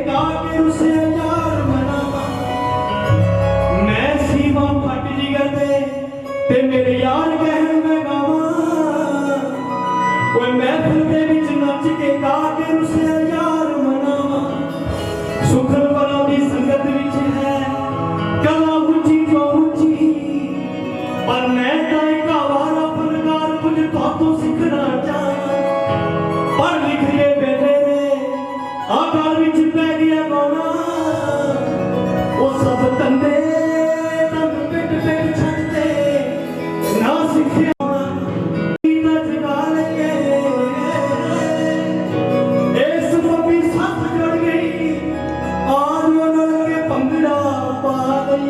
गा के उसे यार मनावा मैं सीमा फट जिगर दे ते मेरे यार कहन में गावा ओए महफिल दे विच नच के गा के उसे यार मनावा सुखल वालों दी संगत विच है कला ऊंची जो ऊंची पर मैं ताए का वारा फनकार कुछ तो सीखना चाहा पर लिख के बेटे रे आकार विच पै गया गाना वो सब तंदे तन पिट पिट छड़ते ना सीखिया कीता जगा लेंगे इस पपी साथ जड़ गई आज वो नल के पंगड़ा पा गई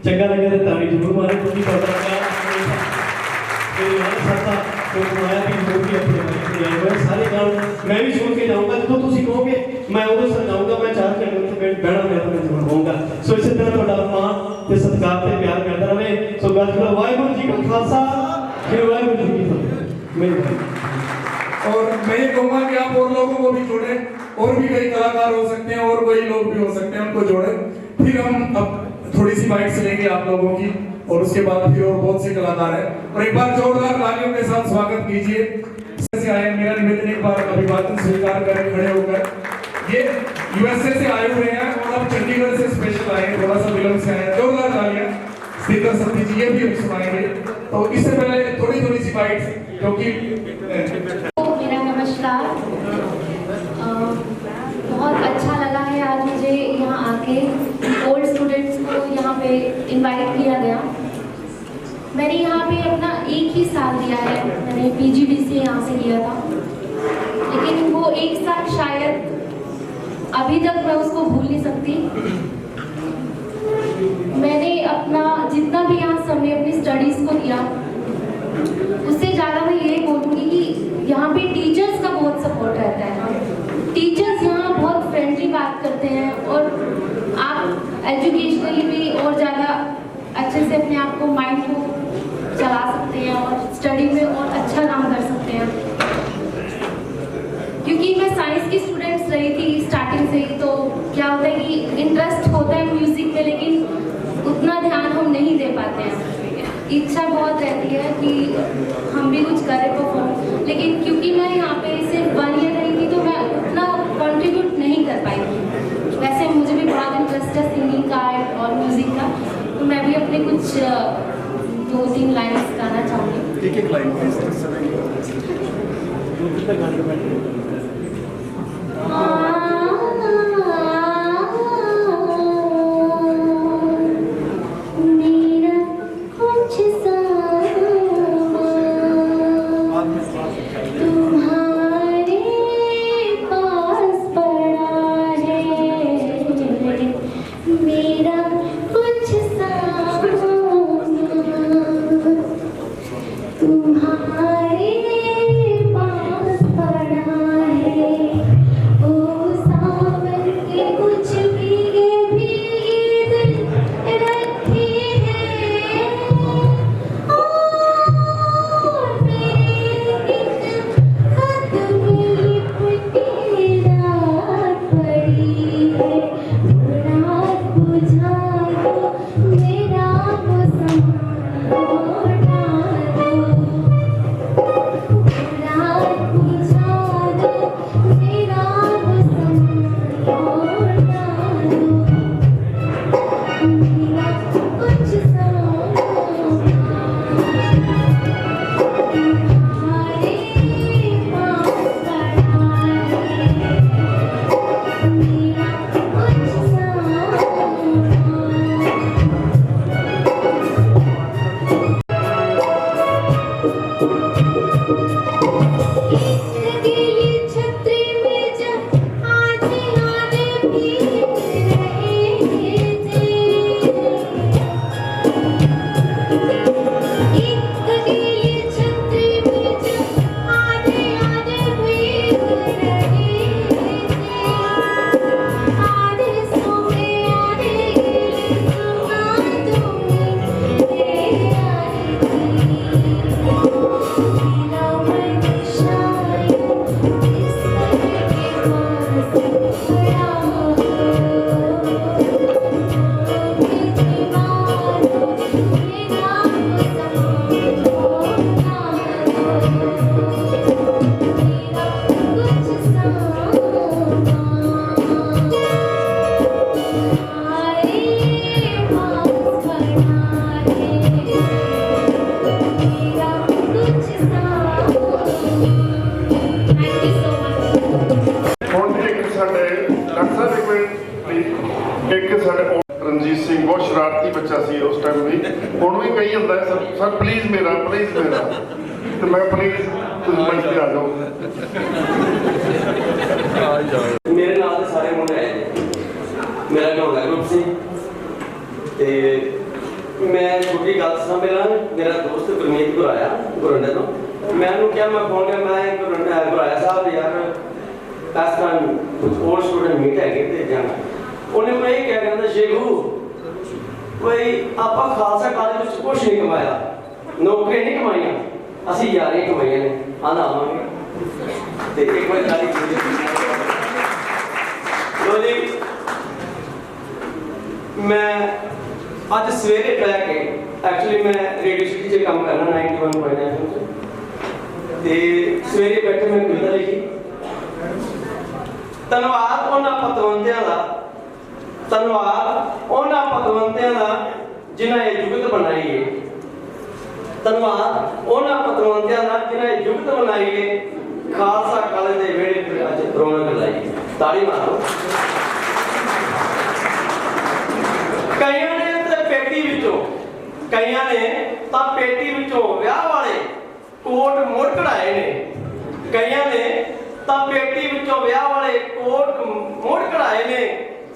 चंगा लगे तो ताली जरूर मारे क्योंकि पता सारे गाँव मैं भी सुन के जाऊंगा तो तुम कहोगे मैं उधर से जाऊंगा मैं 4 घंटे तक बैठा मैं जरूर होऊंगा सो इसी तरह थोड़ा मान ते सत्कार ते प्यार करता रहे सो वाहिगुरू जी का खालसा फिर वाहिगुरू जी की फतेह मेरे और मैं ये कहूँगा कि आप और लोगों को भी जोड़ें और भी कई कलाकार हो सकते हैं और कोई लोग भी हो सकते हैं उनको जोड़ें फिर हम अब थोड़ी सी बाइट लेंगे आप लोगों की और उसके बाद फिर और बहुत से कलाकार हैं और एक बार जोरदार तालियों के साथ स्वागत कीजिए से आए मेरा निवेदन एक बार अभिवादन स्वीकार करें खड़े होकर ये यूएसए से आए हुए हैं और अब चंडीगढ़ से स्पेशल आए थोड़ा सा विलंब से आए जोरदार तालियां स्पीकर सत्ती जी ये भी हम सुनाएंगे तो इससे पहले थोड़ी सी बाइट क्योंकि मेरा नमस्कार बहुत अच्छा लगा है आज मुझे यहाँ आके ओल्ड स्टूडेंट्स को यहाँ पे इनवाइट किया गया मैंने यहाँ पे अपना 1 ही साल दिया है मैंने PGDCA यहाँ से किया था लेकिन वो 1 साल शायद अभी तक मैं उसको भूल नहीं सकती मैंने अपना जितना भी यहाँ समय अपनी स्टडीज़ को दिया उससे ज़्यादा मैं ये बोलूँगी कि यहाँ पे टीचर्स का बहुत सपोर्ट रहता है टीचर्स यहाँ बहुत फ्रेंडली बात करते हैं और आप एजुकेशनली भी और ज़्यादा अच्छे से अपने आप को माइंड को चला सकते हैं और स्टडी में और अच्छा काम कर सकते हैं क्योंकि मैं साइंस की स्टूडेंट्स रही थी स्टार्टिंग से ही तो क्या होता है कि इंटरेस्ट होता है म्यूज़िक में लेकिन उतना ध्यान हम नहीं दे पाते हैं इच्छा बहुत रहती है कि हम भी कुछ करें परफॉर्म लेकिन क्योंकि मैं यहाँ पे सिर्फ 1 ईयर रही थी तो मैं उतना कंट्रीब्यूट नहीं कर पाई वैसे मुझे भी बहुत इंटरेस्ट है सिंगिंग का और म्यूज़िक का तो मैं भी अपने कुछ 2-3 लाइन्स गाना चाहूँगी एक लाइन तुम्हारे पास पड़ा ਸੀ ਉਸ ਟਾਈਮ ਵੀ, ਹੁਣ ਵੀ ਕਹੀ ਜਾਂਦਾ ਹੈ ਸਰ ਪਲੀਜ਼ ਮੇਰਾ ਤੇ ਮੈਂ ਪਲੀਜ਼ ਤੁਸੀਂ ਮੰਚ ਤੇ ਆ ਜਾਓ। ਮੇਰੇ ਨਾਲ ਦੇ ਸਾਰੇ ਮੁੰਡੇ ਆਏ ਨੇ। ਮੇਰਾ ਗਾਉਣ ਦਾ ਗਰੁੱਪ ਸੀ ਤੇ ਮੈਂ ਛੋਟੀ ਗੱਲ ਦੱਸਾਂ, ਮੇਰਾ ਦੋਸਤ ਗੁਰਮੀਤ ਗੁਰਾਇਆ ਗੁਰੰਡੇ ਤੋਂ, ਮੈਂ ਉਹਨੂੰ ਕਿਹਾ, ਮੈਂ ਫੋਨ ਕਰ, ਮੈਂ ਗੁਰਾਇਆ ਸਾਹਿਬ ਯਾਰ ਇਸ ਤਰ੍ਹਾਂ ਕੁਝ ਹੋਰ ਸਟੂਡੈਂਟ ਮੀਟ ਹੈਗੇ ਤੇ ਜਾਣਾ। ਉਹਨੇ ਮੈਨੂੰ ਇਹ ਕਿਹਾ, ਕਹਿੰਦਾ ਸ਼ੇਖੂ ਕੋਈ ਆਪਾਂ ਖਾਲਸਾ ਕਾਲਜ ਵਿੱਚ ਕੁਛ ਨਹੀਂ ਕਮਾਇਆ, ਨੌਕਰੀਆਂ ਨਹੀਂ ਕਮਾਈਆਂ, ਅਸੀਂ ਯਾਰੀਆਂ ਕਮਾਈਆਂ ਨੇ, ਆਂਦਾ ਆਵਾਂਗੇ ਤੇ ਇੱਕ ਵਾਰ ਖਾਲੀ ਲੋ ਜੀ। ਮੈਂ ਅੱਜ ਸਵੇਰੇ ਬੈ ਕੇ ਐਕਚੁਅਲੀ ਮੈਂ ਰੇਡੀਓ ਸਿਟੀ 'ਚ ਕੰਮ ਕਰਨਾ 91.9 'ਚ ਤੇ ਸਵੇਰੇ ਬੈਠੇ ਮੈਂ ਕਵਿਤਾ ਲਿਖੀ। ਧੰਨਵਾਦ ਉਹਨਾਂ ਪਤਵੰਤਿਆਂ ਦਾ, ਧੰਨਵਾਦ ਉਹਨਾਂ ਪਤਵੰਤਿਆਂ ਦਾ ਜਿਨ੍ਹਾਂ ਇਹ ਜੁਗਤ ਬਣਾਈ ਹੈ, ਧੰਨਵਾਦ ਉਹਨਾਂ ਪਤਵੰਤਿਆਂ ਦਾ ਜਿਨ੍ਹਾਂ ਇਹ ਜੁਗਤ ਬਣਾਈ ਹੈ, ਖਾਲਸਾ ਕਾਲਜ ਦੇ ਵਿਹੜੇ ਤੇ ਅੱਜ ਰੌਣਕ ਲਾਈ। ਤਾੜੀ ਮਾਰੋ। ਕਈਆਂ ਨੇ ਤਾਂ ਪੇਟੀ ਵਿੱਚੋਂ ਵਿਆਹ ਵਾਲੇ ਕੋਟ ਮੋੜ ਕਢਾਏ ਨੇ, ਕਈਆਂ ਨੇ ਤਾਂ ਪੇਟੀ ਵਿੱਚੋਂ ਵਿਆਹ ਵਾਲੇ ਕੋਟ ਮੋੜ ਕਢਾਏ ਨੇ,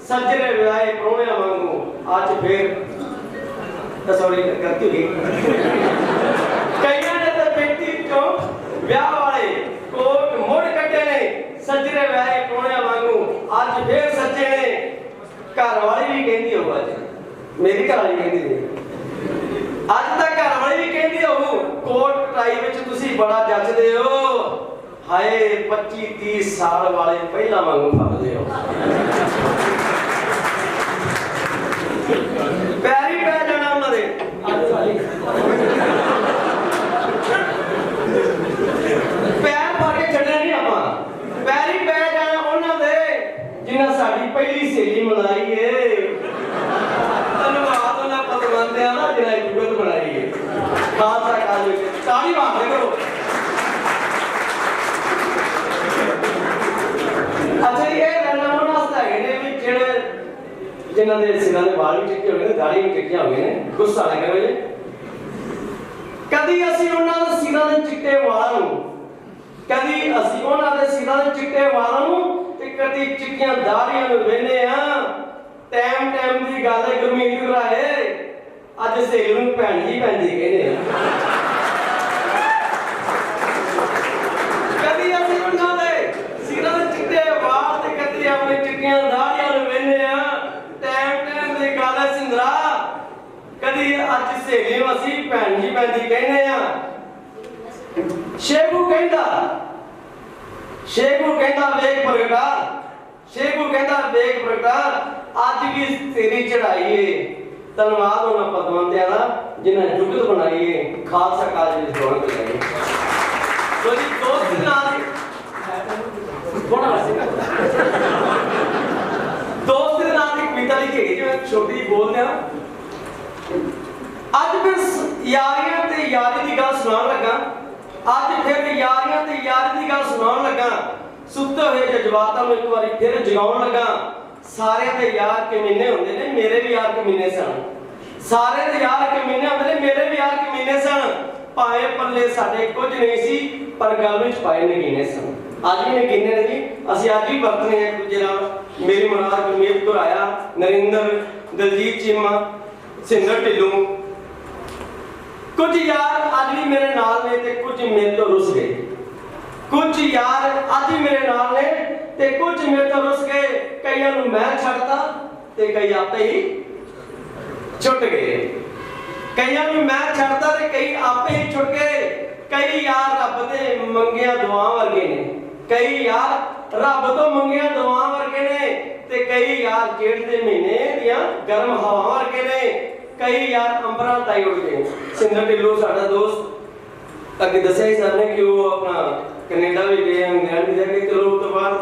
ਸੱਜਰੇ ਵਿਆਹੇ ਪ੍ਰਾਹੁਣਿਆਂ ਵਾਂਗੂ ਅੱਜ ਫੇਰ ਸੌਰੀ ਗਲਤੀ ਹੋ ਗਈ। ਕਈਆਂ ਨੇ ਤਾਂ ਪੇਟੀ ਵਿੱਚੋਂ ਵਿਆਹ ਵਾਲੇ ਕੋਟ ਮੋੜ ਕੱਢੇ ਨੇ, ਸੱਜਰੇ ਵਿਆਹੇ ਪ੍ਰਾਹੁਣਿਆਂ ਵਾਂਗੂ ਅੱਜ ਫੇਰ ਸੱਜੇ ਨੇ। ਘਰ ਵਾਲੀ ਵੀ ਕਹਿੰਦੀ ਹੋਊ, ਅੱਜ ਮੇਰੀ ਘਰ ਵਾਲੀ ਕਹਿੰਦੀ ਸੀ, ਅੱਜ ਤਾਂ ਘਰ ਵਾਲੀ ਵੀ ਕਹਿੰਦੀ ਹੋਊ, ਕੋਟ ਟਾਈ ਵਿੱਚ ਤੁਸੀਂ ਬੜਾ ਜੱਚਦੇ ਹੋ, ਹਾਏ 25-30 ਸਾਲ ਵਾਲੇ ਪਹਿਲਾਂ ਵਾਂਗੂ ਫੱਬਦੇ ਹੋ। ਪੈਰੀ ਪੈ ਜਾਣਾ ਉਹਨਾਂ ਦੇ, ਪੈਰ ਪਾ ਕੇ ਛੱਡਣਾ ਨਹੀਂ ਆਪਾਂ, ਪੈਰੀ ਪੈ ਜਾਣਾ ਉਹਨਾਂ ਦੇ ਜਿਨ੍ਹਾਂ ਸਾਡੀ ਪਹਿਲੀ ਸਹੇਲੀ ਮਨਾਈ ਏ। ਧੰਨਵਾਦ ਉਹਨਾਂ ਪਤਵੰਤਿਆਂ ਦਾ ਜਿਨ੍ਹਾਂ ਇਹ ਜੁਗਤ ਬਣਾਈ ਏ। ਖਾਲਸਾ ਕਾਲਜ ਵਿੱਚ ਤਾੜੀ ਮਾਰਦੇ ਕਰੋ। ਅੱਛਾ ਇਹ ਰਹਿਣਾ ਵਾਸਤੇ ਹੈਗੇ ਨੇ ਵੀ ਜਿਹੜੇ ਜਿਨ੍ਹਾਂ ਦੇ ਸਿਰਾਂ ਦੇ ਵਾਲ ਵੀ ਚਿੱਟੇ ਹੋ ਗਏ ਨੇ, ਦਾੜੀ ਵੀ ਚਿੱਟੀਆਂ ਹੋ ਗਈਆਂ ਨੇ, ਗੁੱਸਾ ਨਾ ਕਰੋ ਜੀ। ਕਦੀ ਅਸੀਂ ਉਹਨਾਂ ਦੇ ਸਿਰਾਂ ਦੇ ਚਿੱਟੇ ਵਾਲਾਂ ਨੂੰ, ਕਦੀ ਅਸੀਂ ਉਹਨਾਂ ਦੇ ਸਿਰਾਂ ਦੇ ਚਿੱਟੇ ਵਾਲਾਂ ਨੂੰ ਤੇ ਕਦੀ ਚਿੱਟੀਆਂ ਦਾੜੀਆਂ ਨੂੰ ਵੇਖਦੇ ਆ। ਟਾਈਮ ਦੀ ਗੱਲ ਹੈ ਗੁਰਮੀਤ ਗੁਰਾਏ, ਅੱਜ ਸਹੇਲੀ ਨੂੰ ਭੈਣ ਜੀ ਕਹਿੰਦੇ ਆ। ਕਦੀ ਅਸੀਂ ਉਹਨਾਂ ਦੇ ਸਿਰਾਂ ਦੇ ਚਿੱਟੇ ਵਾਲ ਤੇ ਕਦੀ ਆਪਣੇ ਚਿੱਟੀਆਂ ਦਾੜੀਆਂ ਨੂੰ ਵੇਖਦੇ ਆ। ਟਾਈਮ ਦੀ ਗੱਲ ਹੈ ਸਿੰਦਰਾ, ਕਦੀ ਅੱਜ ਸਹੇਲੀ ਨੂੰ ਅਸੀਂ ਭੈਣ ਜੀ ਕਹਿੰਦੇ ਆ। ਸ਼ੇਖੂ ਕਹਿੰਦਾ ਵੇਖ ਪ੍ਰਗਟਾ, ਸ਼ੇਖੂ ਕਹਿੰਦਾ ਵੇਖ ਪ੍ਰਗਟਾ, ਅੱਜ ਵੀ ਤੇਰੀ ਚੜਾਈ ਏ। ਧੰਨਵਾਦ ਉਹਨਾਂ ਪਤਵੰਤਿਆਂ ਦਾ ਜਿਨ੍ਹਾਂ ਜੁਗਤ ਬਣਾਈ ਏ, ਖਾਲਸਾ ਕਾਲਜ ਵਿੱਚ ਰੌਣਕ ਲਾਈ। ਸੋ ਜੀ ਦੋਸਤ ਨਾਲ ਦੋਸਤ ਦੇ ਨਾਲ ਇੱਕ ਕਵਿਤਾ ਲਿਖੀ ਗਈ, ਜਿਵੇਂ ਛੋਟੀ ਬੋਲਦੇ ਆ। ਅੱਜ ਫਿਰ ਯਾਰੀਆਂ ਤੇ ਯਾਰੀ ਦੀ ਗੱਲ ਸੁਣਾਉਣ ਲੱਗਾ, ਅੱਜ ਫਿਰ ਯਾਰੀਆਂ ਤੇ ਯਾਰੀ ਦੀ ਗੱਲ ਸੁਣਾਉਣ ਲੱਗਾ, ਸੁੱਤੇ ਹੋਏ ਜਜ਼ਬਾਤਾਂ ਨੂੰ ਇੱਕ ਵਾਰੀ ਫਿਰ ਜਗਾਉਣ ਲੱਗਾ। ਸਾਰਿਆਂ ਦੇ ਯਾਰ ਕਮੀਨੇ ਹੁੰਦੇ ਨੇ, ਮੇਰੇ ਵੀ ਯਾਰ ਕਮੀਨੇ ਸਨ। ਸਾਰਿਆਂ ਦੇ ਯਾਰ ਕਮੀਨੇ ਹੁੰਦੇ ਨੇ, ਮੇਰੇ ਵੀ ਯਾਰ ਕਮੀਨੇ ਸਨ। ਭਾਵੇਂ ਪੱਲੇ ਸਾਡੇ ਕੁਝ ਨਹੀਂ ਸੀ, ਪਰ ਗੱਲ ਵਿੱਚ ਪਾਏ ਨਗੀਨੇ ਸਨ। ਅੱਜ ਵੀ ਨਗੀਨੇ ਨੇ ਜੀ, ਅਸੀਂ ਅੱਜ ਵੀ ਵਰਤਨੇ ਇੱਕ ਦੂਜੇ ਨਾਲ। ਮੇਰੀ ਮੁਰਾਦ ਗੁਰਮੀਤ ਗੁਰਾਇਆ, ਨਰਿੰਦਰ, ਦਲਜੀਤ ਚੀਮਾ, ਸਿੰਦਰ ਢਿੱਲੋਂ, ਕੁਝ ਯਾਰ ਅੱਜ ਵੀ ਮੇਰੇ ਨਾਲ ਨੇ ਤੇ ਕੁਝ ਮੇਰੇ ਤੋਂ ਰੁੱਸ ਗਏ। ਕੁਝ ਯਾਰ ਅੱਜ ਵੀ ਮੇਰੇ ਨਾਲ ਨੇ ਤੇ ਕੁਝ ਮੇਰੇ ਤੋਂ ਰੁੱਸ ਗਏ। ਕਈਆਂ ਨੂੰ ਮੈਂ ਛੱਡਤਾ ਤੇ ਕਈ ਆਪੇ ਹੀ ਛੁੱਟ ਗਏ। ਕਈਆਂ ਨੂੰ ਮੈਂ ਛੱਡਤਾ ਤੇ ਕਈ ਆਪੇ ਹੀ ਛੁੱਟ ਗਏ। ਕਈ ਯਾਰ ਰੱਬ ਦੇ ਮੰਗੀਆਂ ਦੁਆਵਾਂ ਵਰਗੇ ਨੇ, ਕਈ ਯਾਰ ਰੱਬ ਤੋਂ ਮੰਗੀਆਂ ਦੁਆਵਾਂ ਵਰਗੇ ਨੇ ਤੇ ਕਈ ਯਾਰ ਜੇਠ ਦੇ ਮਹੀਨੇ ਦੀਆਂ ਗਰਮ ਹਵਾਵਾਂ ਵਰਗੇ ਨੇ। ਕਈ ਯਾਰ ਅੰਬਰਾਂ ਤਾਈ ਉੱਡ ਗਏ। ਸਿੰਦਰ ਢਿੱਲੋਂ ਸਾਡਾ ਦੋਸਤ, ਅੱਗੇ ਦੱਸਿਆ ਹੀ ਸਰ ਨੇ ਕਿ ਉਹ ਆਪਣਾ ਕੈਨੇਡਾ ਵੀ ਗਏ, ਇੰਗਲੈਂਡ ਵੀ ਗਏ, ਚਲੋ ਉਸ ਤੋਂ ਬਾਅਦ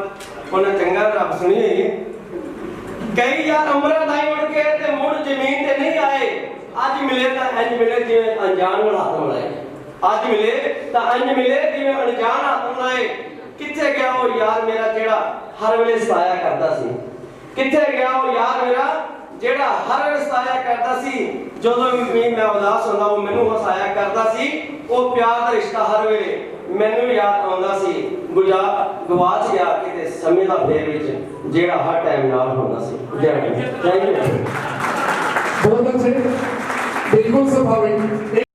ਉਹਨਾਂ ਚੰਗਾ ਰੱਬ ਸੁਣੀ ਹੋਈ ਹੈ। ਕਈ ਯਾਰ ਅੰਬਰਾਂ ਤਾਈ ਉੱਡ ਕੇ ਤੇ ਮੁੜ ਜ਼ਮੀਨ ਤੇ ਨਹੀਂ ਆਏ। ਅੱਜ ਮਿਲੇ ਤਾਂ ਇੰਜ ਮਿਲੇ ਜਿਵੇਂ ਅਣਜਾਣ ਨਾਲ ਹੱਥ ਮਿਲਾਏ। ਅੱਜ ਮਿਲੇ ਤਾਂ ਇੰਜ ਮਿਲੇ ਜਿਵੇਂ ਅਣਜਾਣ ਹੱਥ ਮਿਲਾਏ। ਕਿੱਥੇ ਗਿਆ ਉਹ ਯਾਰ ਮੇਰਾ ਜਿਹੜਾ ਹਰ ਵੇਲੇ ਸਤਾਇਆ ਕਰਦਾ ਸੀ? ਕਿੱਥੇ ਗਿਆ ਉਹ ਯਾਰ ਮੇਰਾ ਜਿਹੜਾ ਹਰ ਵੇਲੇ ਸਤਾਇਆ ਕਰਦਾ ਸੀ, ਜਦੋਂ ਵੀ ਮੈਂ ਉਦਾਸ ਹੁੰਦਾ ਉਹ ਮੈਨੂੰ ਹਸਾਇਆ ਕਰਦਾ ਸੀ। ਉਹ ਪਿਆਰ ਦਾ ਰਿਸ਼ਤਾ ਹਰ ਵੇਲੇ ਮੈਨੂੰ ਯਾਦ ਆਉਂਦਾ ਸੀ। ਗਵਾਚ ਗਿਆ ਕਿਤੇ ਸਮੇਂ ਦਾ ਫੇਰ ਵਿੱਚ, ਜਿਹੜਾ ਹਰ ਟਾਈਮ ਨਾਲ ਹੁੰਦਾ ਸੀ। Thank you. बहुत अच्छे, बिल्कुल स्वाभाविक।